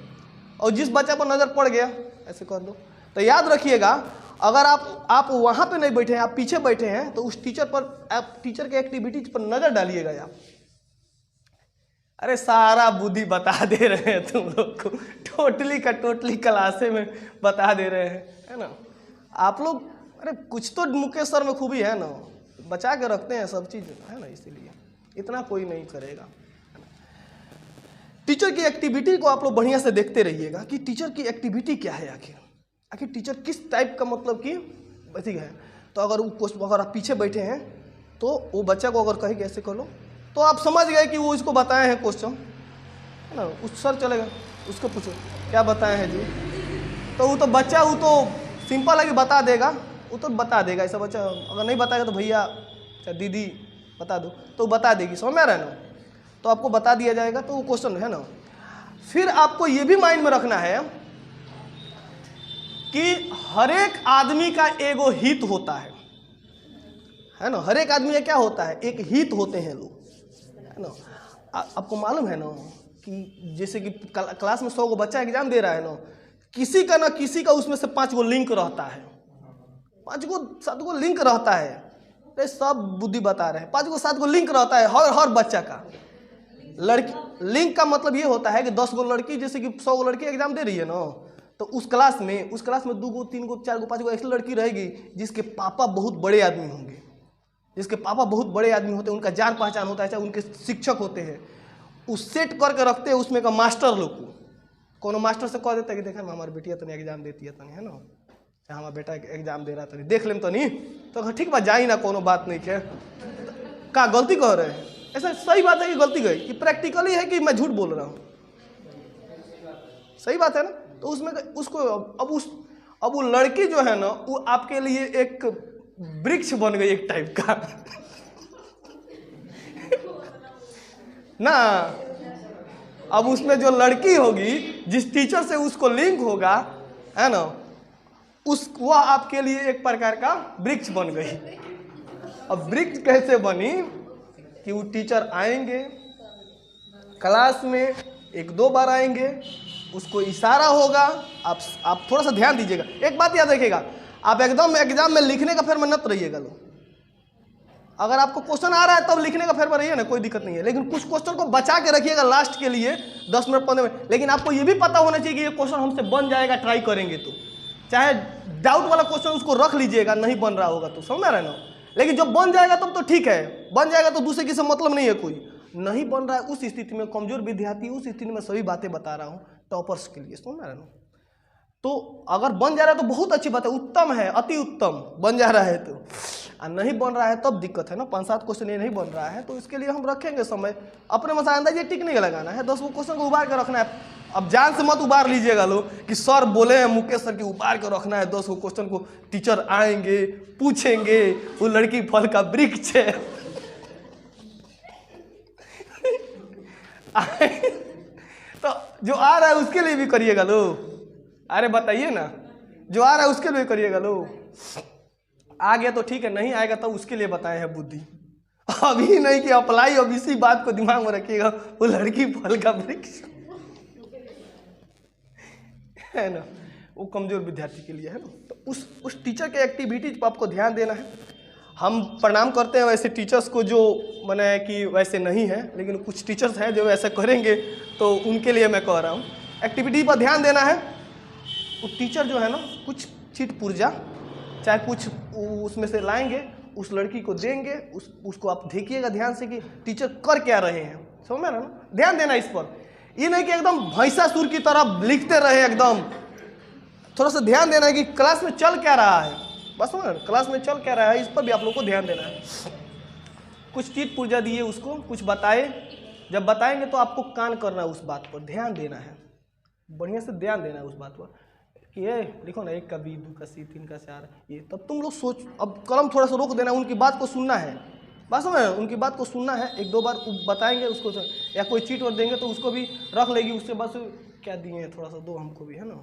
और जिस बच्चे पर नज़र पड़ गया ऐसे कर दो। तो याद रखिएगा, अगर आप वहाँ पे नहीं बैठे हैं, आप पीछे बैठे हैं, तो उस टीचर पर, आप टीचर के एक्टिविटीज पर नज़र डालिएगा आप। अरे सारा बुद्धि बता दे रहे हैं तुम लोग को, टोटली का टोटली क्लासे में बता दे रहे हैं, है ना। आप लोग, अरे कुछ तो मुकेश सर में खूबी है ना, बचा के रखते हैं सब चीज़, है ना, इसीलिए इतना कोई नहीं करेगा। टीचर की एक्टिविटी को आप लोग बढ़िया से देखते रहिएगा कि टीचर की एक्टिविटी क्या है, आखिर टीचर किस टाइप का, मतलब कि ठीक है। तो अगर आप पीछे बैठे हैं तो वो बच्चा को अगर कहे कि ऐसे कर लो, तो आप समझ गए कि वो इसको बताए हैं क्वेश्चन, है ना। उस सर चलेगा, उसको पूछो क्या बताए हैं जी, तो वो तो बच्चा, वो तो सिंपल है कि बता देगा, वो तो बता देगा। ऐसा बच्चा अगर नहीं बताएगा तो भैया दीदी बता दो, तो बता देगी, समझ में आ रहा है ना। तो आपको बता दिया जाएगा, तो वो क्वेश्चन है ना। फिर आपको ये भी माइंड में रखना है कि हर एक आदमी का एगो हित होता है ना। हर एक आदमी का क्या होता है, एक हित होते हैं लोग, है ना। आपको मालूम है ना कि जैसे कि क्लास में 100 को बच्चा एग्जाम दे रहा है ना, किसी का ना किसी का उसमें से 5 गो लिंक रहता है, 5 गो 7 गो लिंक रहता है। ये सब बुद्धि बता रहे हैं, 5 गो 7 गो लिंक रहता है हर बच्चा का। लड़की लिंक का मतलब ये होता है कि 10 गो लड़की, जैसे कि 100 गो लड़की एग्जाम दे रही है ना, तो उस क्लास में 2 गो 3 गो 4 गो 5 गो ऐसी लड़की रहेगी जिसके पापा बहुत बड़े आदमी होंगे, जिसके पापा बहुत बड़े आदमी होते हैं, उनका जान पहचान होता है, चाहे उनके शिक्षक होते हैं। उस सेट करके रखते हैं उसमें का मास्टर लोग को। कोनो मास्टर से कह देता है कि देखा हमारी बेटिया तनी एग्जाम देती है तनी, है ना, चाहे हमारा बेटा एग्जाम दे रहा तनी देख लेम तनी, तो ठीक बात जाई ना, कोनो बात नहीं है। का गलती कह रहे हैं? ऐसा सही बात है कि गलती गई कि प्रैक्टिकली है कि मैं झूठ बोल रहा हूँ? सही बात है ना। तो उसमें उसको अब वो लड़की जो है ना, वो आपके लिए एक वृक्ष बन गई एक टाइप का ना। अब उसमें जो लड़की होगी, जिस टीचर से उसको लिंक होगा, है ना, वह आपके लिए एक प्रकार का वृक्ष बन गई। अब वृक्ष कैसे बनी कि वो टीचर आएंगे क्लास में 1-2 बार आएंगे, उसको इशारा होगा। आप थोड़ा सा ध्यान दीजिएगा, एक बात याद रखिएगा, आप एकदम एग्जाम में लिखने का फेर में मत रहिएगा लो। अगर आपको क्वेश्चन आ रहा है तब लिखने का फेर में रहिए ना, कोई दिक्कत नहीं है, लेकिन कुछ क्वेश्चन को बचा के रखिएगा लास्ट के लिए 10 मिनट 15 मिनट। लेकिन आपको ये भी पता होना चाहिए कि ये क्वेश्चन हमसे बन जाएगा, ट्राई करेंगे तो। चाहे डाउट वाला क्वेश्चन उसको रख लीजिएगा, नहीं बन रहा होगा तो, समझ रहे ना। लेकिन जब बन जाएगा तब तो ठीक है, बन जाएगा तो दूसरे की से मतलब नहीं है। कोई नहीं बन रहा है उस स्थिति में, कमजोर विद्यार्थी, उस स्थिति में सभी बातें बता रहा हूँ टॉपर्स के लिए, समझ रहे ना। तो अगर बन जा रहा है तो बहुत अच्छी बात है, उत्तम है, अति उत्तम बन जा रहा है तो। और नहीं बन रहा है तब दिक्कत है ना। 5-7 क्वेश्चन ये नहीं बन रहा है तो इसके लिए हम रखेंगे समय। अपने मसा अंदाज टिक नहीं लगाना है, 10 क्वेश्चन को उबार के रखना है। अब जान से मत उबार लीजिएगा लोग कि सर बोले हैं मुकेश सर की उबार के रखना है 10 क्वेश्चन को, टीचर आएंगे पूछेंगे वो लड़की फल का वृक्ष है तो जो आ रहा है उसके लिए भी करिएगा लो। अरे बताइए ना, जो आ रहा है उसके लिए करिएगा लो। आ गया तो ठीक है, नहीं आएगा तो उसके लिए बताए हैं बुद्धि। अभी नहीं कि अप्लाई, अब इसी बात को दिमाग में रखिएगा, वो लड़की फल का वृक्ष है ना, वो कमजोर विद्यार्थी के लिए है ना। तो उस टीचर के एक्टिविटीज पर आपको ध्यान देना है। हम प्रणाम करते हैं वैसे टीचर्स को जो माने कि वैसे नहीं है, लेकिन कुछ टीचर्स हैं जो ऐसा करेंगे, तो उनके लिए मैं कह रहा हूँ एक्टिविटी पर ध्यान देना है। वो टीचर जो है ना, कुछ चीट पुर्जा चाहे कुछ उसमें से लाएंगे, उस लड़की को देंगे, उसको आप देखिएगा ध्यान से कि टीचर कर क्या रहे हैं, समझ में ना। ध्यान देना इस पर, ये नहीं कि एकदम भैंसासुर की तरह लिखते रहे एकदम। थोड़ा सा ध्यान देना है कि क्लास में चल क्या रहा है, बस समझ, क्लास में चल क्या रहा है, इस पर भी आप लोग को ध्यान देना है। कुछ चीट पुर्जा दिए उसको, कुछ बताए, जब बताएंगे तो आपको कान करना है, उस बात पर ध्यान देना है, बढ़िया से ध्यान देना है उस बात पर कि ये लिखो ना 1 का B 2 का C 3 का 4 ये, तब तुम लोग सोच, अब कलम थोड़ा सा रोक देना, उनकी बात को सुनना है, बस में उनकी बात को सुनना है। 1-2 बार बताएंगे उसको, या कोई चीट और देंगे तो उसको भी रख लेगी, उससे बस क्या दिए हैं थोड़ा सा दो हमको भी, है ना,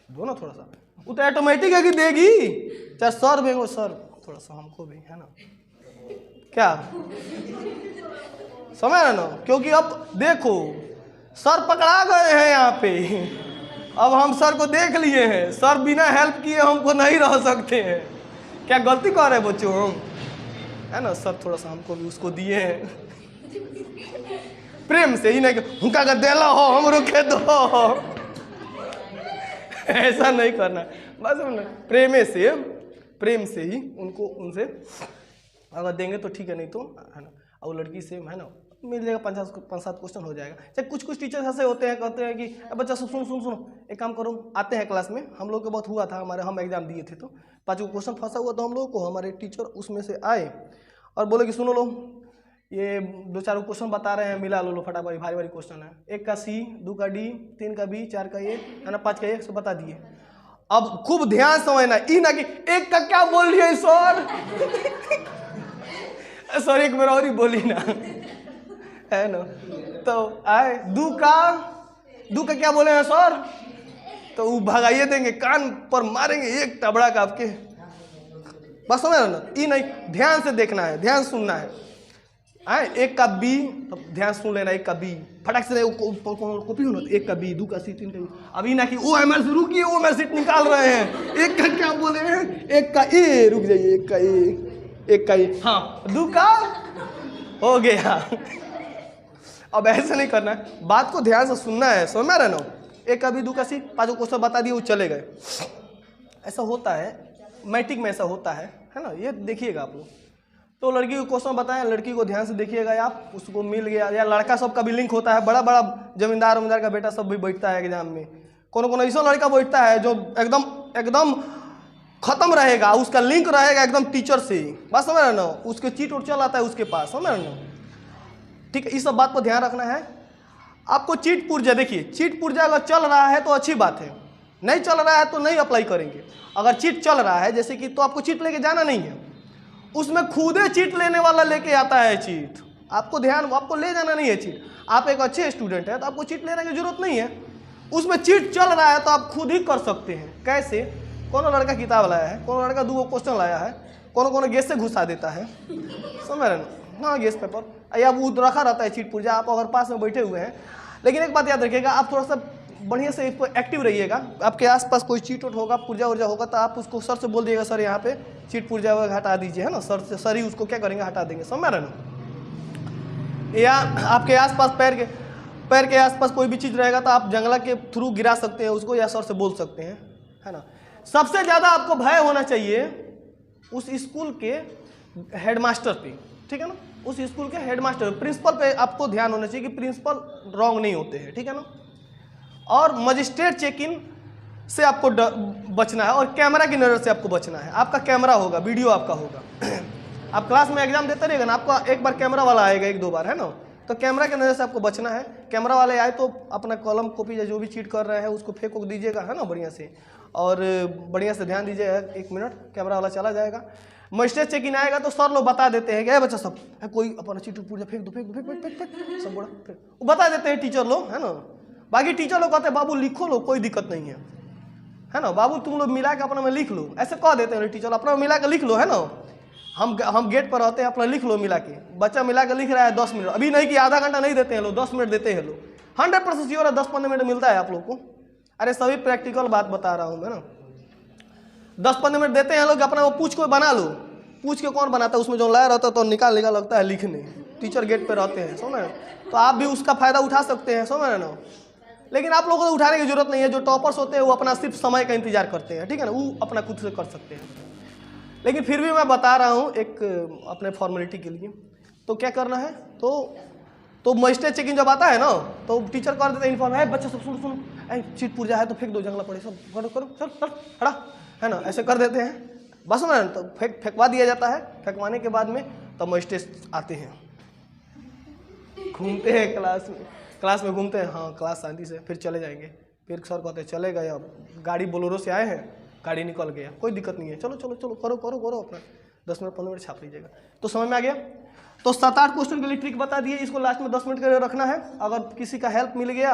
दो ना थोड़ा सा, वो तो ऑटोमेटिक है कि देगी। चाहे सर देंगे, सर थोड़ा सा हमको भी, है ना, क्या समझ रहे ना। क्योंकि अब देखो सर पकड़ा गए हैं यहाँ पे, अब हम सर को देख लिए हैं, सर बिना हेल्प किए हमको नहीं रह सकते हैं। क्या गलती कर रहे हैं बच्चों हम, है ना। सर थोड़ा सा हमको भी उसको दिए हैं प्रेम से, ही नहीं कि उनका देला हो हम रुके दो, ऐसा नहीं करना, बस प्रेम से ही उनको, उनसे अगर देंगे तो ठीक है, नहीं तो है ना। और लड़की से है ना मिल जाएगा, 5-7 क्वेश्चन हो जाएगा। चाहे कुछ टीचर्स ऐसे होते हैं, कहते हैं कि बच्चा सुनो एक काम करो, आते हैं क्लास में, हम लोग को बहुत हुआ था, हम एग्जाम दिए थे तो 5 क्वेश्चन फंसा हुआ था हम लोगों को, हमारे टीचर उसमें से आए और बोले कि सुनो लो, ये 2-4 क्वेश्चन बता रहे हैं, मिला लो फटाफट, भारी क्वेश्चन है, 1 का C 2 का D 3 का B 4 का A है ना 5 का A, बता दिए। अब खूब ध्यान समझना, ई ना कि 1 का क्या बोल रही है सर सर एक बार और ही बोली ना, है ना। तो आए 2 का क्या बोले हैं सर, तो वो भगाइए देंगे, कान पर मारेंगे एक टबड़ा का आपके, बस समझ ना। ये नहीं, ध्यान से देखना है, ध्यान सुनना है। आए, एक का बी, तो ध्यान सुन लेना, एक का बी फटाक से कॉपी होना, एक का बी, दो का सी, तीन का बी। अभी ना कि ओ एमएल शुरू किए, ओ एमएल सीट निकाल रहे हैं, एक का क्या बोले हैं, एक का ए, रुक जाइए, एक का ए, एक का ए, हाँ दो का हो गया। अब ऐसे नहीं करना है, बात को ध्यान से सुनना है, समझ में रहना। एक का बी, दो का सी, पाँचों क्वेश्चन बता दिए, वो चले गए। ऐसा होता है, मैट्रिक में ऐसा होता है ना, ये देखिएगा आप लोग। तो लड़की को क्वेश्चन बताएं, लड़की को ध्यान से देखिएगा आप, उसको मिल गया, या लड़का सब का भी लिंक होता है, बड़ा बड़ा जमींदार उमदार का बेटा सब भी बैठता है एग्जाम में। कौन ऐसा लड़का बैठता है जो एकदम एकदम खत्म रहेगा, उसका लिंक रहेगा एकदम टीचर से, बात समझ रहे ना, उसके चीट उट चल आता है उसके पास, समझ रहे ना। ठीक है, इस सब बात पर ध्यान रखना है आपको। चीट पुर्जा, देखिए चीट पुर्जा अगर चल रहा है तो अच्छी बात है, नहीं चल रहा है तो नहीं अप्लाई करेंगे। अगर चीट चल रहा है जैसे कि, तो आपको चीट लेके जाना नहीं है, उसमें खुदे चीट लेने वाला लेके आता है चीट, आपको ध्यान, आपको ले जाना नहीं है चीट। आप एक अच्छे स्टूडेंट हैं तो आपको चीट लेने की जरूरत नहीं है, उसमें चीट चल रहा है तो आप खुद ही कर सकते हैं। कैसे? कौन लड़का किताब लाया है, कौन लड़का 2 क्वेश्चन लाया है, कौन गैस से घुसा देता है, समझ रहे ना, हाँ गैस पेपर, या वो रखा रहता है चीट पुर्जा, आप अगर पास में बैठे हुए हैं। लेकिन एक बात याद रखिएगा, आप थोड़ा सा बढ़िया से इसको एक्टिव रहिएगा। आपके आसपास कोई चीट उट होगा, पुर्जा उर्जा होगा, तो आप उसको सर से बोल दिएगा, सर यहाँ पे चीट पुर्जा हटा दीजिए, है ना, सर से, सर ही उसको क्या करेंगे, हटा देंगे, समझ रहे ना। या आपके आसपास पैर के आसपास कोई भी चीज़ रहेगा तो आप जंगला के थ्रू गिरा सकते हैं उसको, या सर से बोल सकते हैं, है ना। सबसे ज़्यादा आपको भय होना चाहिए उस स्कूल के हेडमास्टर पे, ठीक है ना, उस स्कूल के हेडमास्टर, प्रिंसिपल पे आपको ध्यान होना चाहिए कि प्रिंसिपल रॉन्ग नहीं होते हैं, ठीक है ना। और मजिस्ट्रेट चेक इन से आपको बचना है, और कैमरा की नज़र से आपको बचना है। आपका कैमरा होगा, वीडियो आपका होगा। आप क्लास में एग्जाम देते रहिएगा ना, आपका एक बार कैमरा वाला आएगा, 1-2 बार, है ना, तो कैमरा की नज़र से आपको बचना है। कैमरा वाले आए तो अपना कलम कॉपी या जो भी चीट कर रहे हैं उसको फेंक दीजिएगा, है ना, बढ़िया से, और बढ़िया से ध्यान दीजिएगा। 1 मिनट कैमरा वाला चला जाएगा, मजिस्ट्रेट चेक इन आएगा तो सर लोग बता देते हैं कि बच्चा सब है, कोई अपना चीट पुर्जा फेंक दो, सब बड़ा वो बता देते हैं टीचर लोग, है ना। बाकी टीचर लोग कहते हैं बाबू लिखो लो, कोई दिक्कत नहीं है ना, बाबू तुम लोग मिला के अपना में लिख लो, ऐसे कह देते हैं टीचर, अपना मिला के लिख लो, है ना। हम गेट पर रहते हैं, अपना लिख लो मिला के, बच्चा मिला के लिख रहा है 10 मिनट, अभी नहीं कि आधा घंटा नहीं देते हैं लोग, 10 मिनट देते हैं लोग, 100% श्योर है 10-15 मिनट मिलता है आप लोग को। अरे सभी प्रैक्टिकल बात बता रहा हूँ मैं ना, 10-15 मिनट देते हैं लोग, अपना वो पूछ को बना लो, पूछ के कौन बनाता है, उसमें जो लाया रहता है तो निकाल लगता है लिखने, टीचर गेट पे रहते हैं, समझ रहे, तो आप भी उसका फायदा उठा सकते हैं, समझ रहे ना। लेकिन आप लोगों को उठाने की जरूरत नहीं है, जो टॉपर्स होते हैं वो अपना सिर्फ समय का इंतजार करते हैं, ठीक है ना, वो अपना खुद से कर सकते हैं। लेकिन फिर भी मैं बता रहा हूँ एक अपने फॉर्मेलिटी के लिए, तो क्या करना है, तो मजिस्ट्रेट चेकिंग जब आता है ना तो टीचर कर देते हैं इन्फॉर्म, है बच्चे सब सुनो, चीट पुर्जा है तो फेंक दो, जंगला पड़े, सब करो चल खड़ा, है ना, ऐसे कर देते हैं, बस ना, तो फेंकवा दिया जाता है। फेंकवाने के बाद में तब मजिस्ट्रेट आते हैं, घूमते हैं क्लास में घूमते हैं, हाँ क्लास शांति से, फिर चले जाएंगे। फिर सर कहते हैं चले गए, अब गाड़ी बोलोरो से आए हैं, गाड़ी निकल गया, कोई दिक्कत नहीं है, चलो करो अपना 10 मिनट 15 मिनट छाप लीजिएगा। तो समझ में आ गया। तो 7-8 क्वेश्चन के लिए ट्रिक बता दिए, इसको लास्ट में 10 मिनट के लिए रखना है। अगर किसी का हेल्प मिल गया,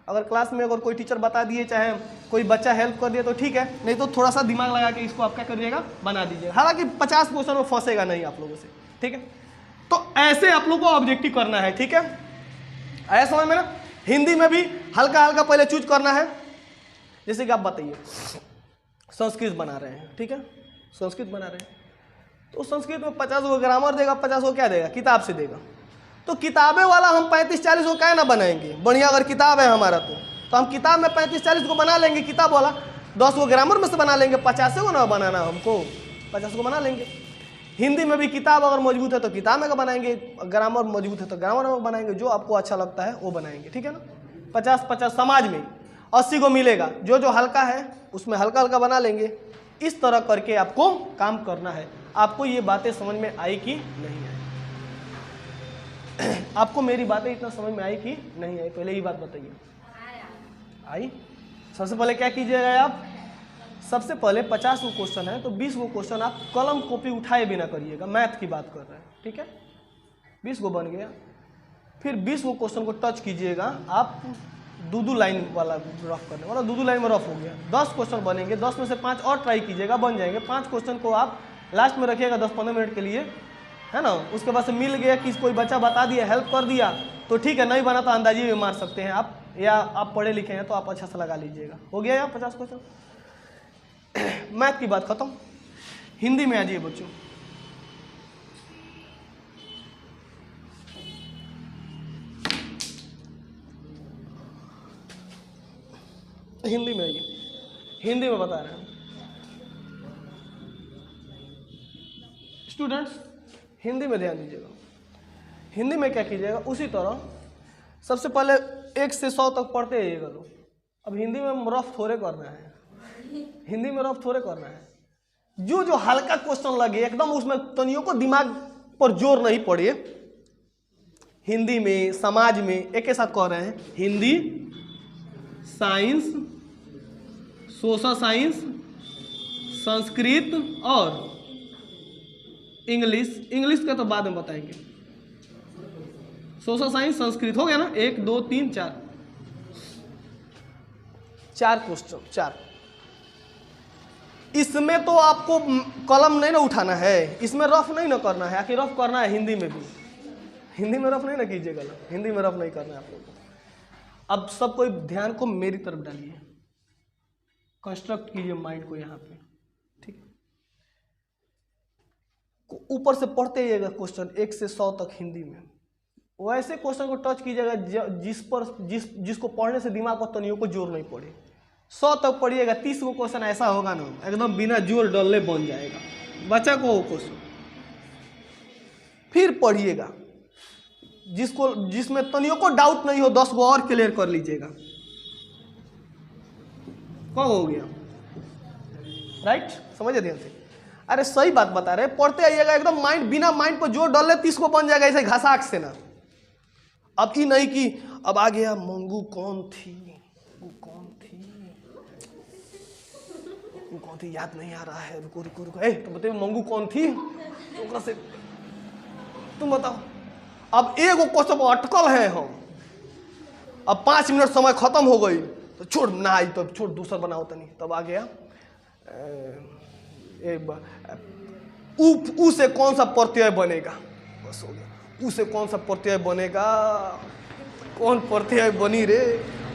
अगर क्लास में अगर कोई टीचर बता दिए, चाहे कोई बच्चा हेल्प कर दिया तो ठीक है, नहीं तो थोड़ा सा दिमाग लगा के इसको आप क्या करिएगा, बना दीजिएगा। हालांकि 50 क्वेश्चन में फंसेगा नहीं आप लोगों से, ठीक है। तो ऐसे आप लोगों को ऑब्जेक्टिव करना है, ठीक है, आया समझ में ना। हिंदी में भी हल्का हल्का पहले चूज करना है। जैसे कि आप बताइए संस्कृत बना रहे हैं, ठीक है, संस्कृत बना रहे हैं, तो संस्कृत में 50 को ग्रामर देगा, 50 को क्या देगा, किताब से देगा। तो किताबें वाला हम 35-40 को क्या ना बनाएंगे, बढ़िया अगर किताब है हमारा तो हम किताब में 35-40 को बना लेंगे, किताब वाला 10 को ग्रामर में से बना लेंगे, 50 को ना बनाना, हमको 50 को बना लेंगे। हिंदी में भी किताब अगर मजबूत है तो किताब में का बनाएंगे, ग्रामर मजबूत है तो ग्रामर में बनाएंगे, जो आपको अच्छा लगता है वो बनाएंगे, ठीक है ना। 50-50 समाज में 80 को मिलेगा, जो हल्का है उसमें हल्का हल्का बना लेंगे। इस तरह करके आपको काम करना है। आपको ये बातें समझ में आई कि नहीं आई? आपको मेरी बातें इतना समझ में आई कि नहीं आई, पहले ही बात बताइए। आई? सबसे पहले क्या कीजिएगा आप, सबसे पहले 50 वो क्वेश्चन है तो 20 वो क्वेश्चन आप कलम कॉपी उठाए बिना करिएगा। मैथ की बात कर रहे हैं, ठीक है। 20 को बन गया, फिर 20 वो क्वेश्चन को टच कीजिएगा आप, 2 लाइन वाला रफ करने वाला, 2 लाइन में रफ हो गया। 10 क्वेश्चन बनेंगे, 10 में से 5 और ट्राई कीजिएगा, बन जाएंगे। 5 क्वेश्चन को आप लास्ट में रखिएगा 10-15 मिनट के लिए, है ना, उसके बाद से मिल गया कि कोई बच्चा बता दिया, हेल्प कर दिया तो ठीक है, नहीं बना तो अंदाजी में मार सकते हैं आप, या आप पढ़े लिखे हैं तो आप अच्छा से लगा लीजिएगा। हो गया यार 50 क्वेश्चन। मैथ की बात खत्म, हिंदी में आ जाइए बच्चों। हिंदी में आइए, हिंदी में बता रहे हैं स्टूडेंट्स, हिंदी में ध्यान दीजिएगा। हिंदी में क्या कीजिएगा, उसी तरह सबसे पहले 1 से 100 तक पढ़ते आइएगा लोग। अब हिंदी में रफ थोड़े करना है, हिंदी में रफ थोड़े करना है, जो जो हल्का क्वेश्चन लगे एकदम उसमें तनियों को दिमाग पर जोर नहीं पड़िए। हिंदी में, समाज में एक के साथ कह रहे हैं, Hindi, science, social science, Sanskrit और इंग्लिश। इंग्लिश का तो बाद में बताएंगे। सोशल साइंस, संस्कृत हो गया ना, 1 2 3 4 क्वेश्चन, 4। इसमें तो आपको कलम नहीं ना उठाना है, इसमें रफ नहीं ना करना है, आखिर रफ करना है हिंदी में भी, हिंदी में रफ नहीं ना कीजिएगा, हिंदी में रफ नहीं करना है आप लोगों को। अब सब कोई ध्यान को मेरी तरफ डालिए, कंस्ट्रक्ट कीजिए माइंड को यहाँ पे, ठीक है। ऊपर से पढ़ते जाइएगा क्वेश्चन 1 से 100 तक हिंदी में, वैसे क्वेश्चन को टच कीजिएगा जिसको पढ़ने से दिमाग पर तनियों को जोर नहीं पड़े। 100 तक पढ़िएगा, 30 को क्वेश्चन ऐसा होगा ना एकदम बिना जोर डलने बन जाएगा बच्चा को वो क्वेश्चन। फिर पढ़िएगा जिसमें तनियों को डाउट नहीं हो, 10 को और क्लियर कर लीजिएगा। कब हो गया, राइट, समझिए ध्यान से। अरे सही बात बता रहे, पढ़ते आइएगा एकदम माइंड, बिना माइंड पर जोर डाले 30 को बन जाएगा ऐसे घसाक से ना। अब ये नहीं कि अब आ गया मंगू कौन थी, वो कौन थी याद नहीं आ रहा है, रुको रुको रुको, तो बताइए मंगू कौन थी, तो से तुम बताओ। अब एगो क्वेश्चन अटकल है हम, अब 5 मिनट समय खत्म हो गई तो छोड़ ना आई तो छोड़ दूसरा बनाओ तनी, तब आ गया उ से कौन सा प्रत्यय बनेगा, बस हो गया। उ से कौन सा प्रत्यय बनेगा, कौन प्रत्यय बनी रे,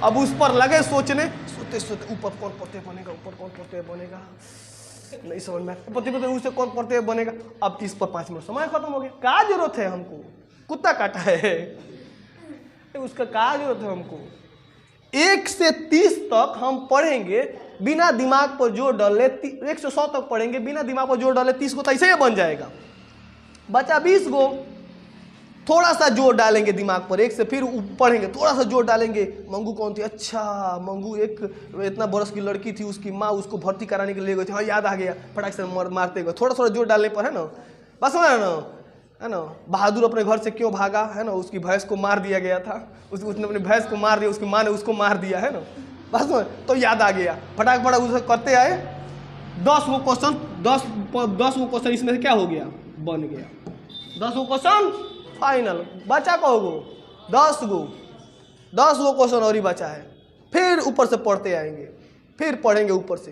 अब उस पर लगे सोचने, सोते सोते ऊपर कौन प्रत्यय बनेगा, ऊपर कौन प्रत्यय बनेगा, नहीं समझ में, पति उसे कौन प्रत्यय बनेगा। अब इस पर 5 मिनट समय खत्म हो गया। क्या जरूरत है हमको, कुत्ता काटा है उसका, क्या जरूरत है हमको। 1 से 30 तक हम पढ़ेंगे बिना दिमाग पर जोर डाले, 1 से 100 तक पढ़ेंगे बिना दिमाग पर जोर डाले, 30 को तो ऐसे ही बन जाएगा। बचा 20 को थोड़ा सा जोर डालेंगे दिमाग पर, 1 से फिर पढ़ेंगे, थोड़ा सा जोर डालेंगे। मंगू कौन थी, अच्छा मंगू एक इतना बरस की लड़की थी, उसकी माँ उसको भर्ती कराने के लिए गई थी, हाँ याद आ गया, फटाक से मारते गए, थोड़ा थोड़ा जोर डालने पर, है ना, बस है ना। बहादुर अपने घर से क्यों भागा, है ना, उसकी भैंस को मार दिया गया था, उसने अपनी भैंस को मार दिया, उसकी माँ ने उसको मार दिया, है ना, बस तो याद आ गया, फटाक फटाक उसे करते आए। 10 वो क्वेश्चन इसमें से क्या हो गया, बन गया 10 वो क्वेश्चन फाइनल। बचा कहोगो 10 गो क्वेश्चन और ही बचा है। फिर ऊपर से पढ़ते आएंगे, फिर पढ़ेंगे ऊपर से,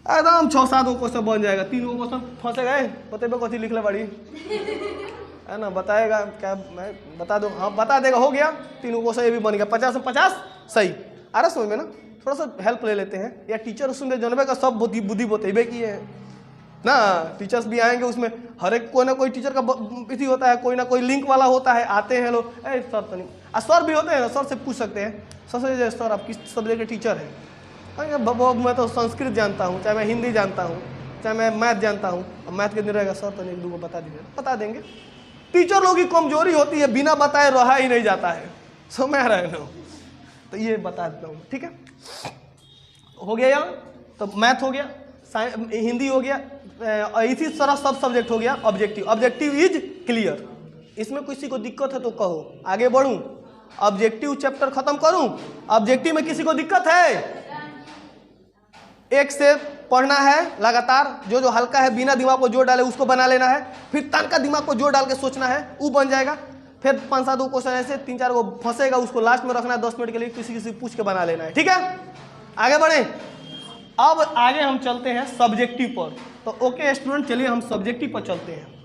एकदम 6-7 गो क्वेश्चन बन जाएगा। 3 गो क्वेश्चन फंसे गए, बतेबे कथी लिखले बड़ी, है ना, बताएगा क्या, मैं बता दो, हाँ बता देगा, हो गया 3 गो क्वेश्चन, ये भी बन गया, 50 में 50 सही। आ रहा समझ में ना, थोड़ा सा हेल्प ले लेते हैं, या टीचर उसमें जनबे का सब बुद्धि बतेबे की है ना, टीचर्स भी आएंगे, उसमें हर एक कोई ना कोई टीचर का इसी होता है, कोई ना कोई लिंक वाला होता है, आते हैं लोग, सर तो नहीं, सर भी होते हैं ना, सर से पूछ सकते हैं, सर से सर आप किस सब्जेक्ट के टीचर हैं, मैं तो संस्कृत जानता हूँ, चाहे मैं हिंदी जानता हूँ, चाहे मैं मैथ जानता हूँ, मैथ के दिन रहेगा सर तो नहीं, 2 बता दीजिए, बता देंगे। टीचर लोग की कमजोरी होती है, बिना बताए रहा ही नहीं जाता है, समझ रहे हो, तो ये बता देता हूँ, ठीक है। हो गया यार, तो मैथ हो गया, हिंदी हो गया, इसी तरह सब सब्जेक्ट हो गया। ऑब्जेक्टिव इज क्लियर, इसमें किसी को दिक्कत है तो कहो, आगे बढ़ूं, ऑब्जेक्टिव चैप्टर खत्म करूं। ऑब्जेक्टिव में किसी को दिक्कत है, 1 से पढ़ना है लगातार, जो हल्का है बिना दिमाग को जोर डाले उसको बना लेना है, फिर तनका दिमाग को जोर डाल के सोचना है, वो बन जाएगा। फिर 5-7 गो क्वेश्चन ऐसे 3-4 गो फंसेगा, उसको लास्ट में रखना है 10 मिनट के लिए, किसी पूछ के बना लेना है, ठीक है। आगे बढ़े, अब आगे हम चलते हैं सब्जेक्टिव पर। तो ओके स्टूडेंट, चलिए हम सब्जेक्टिव पर चलते हैं।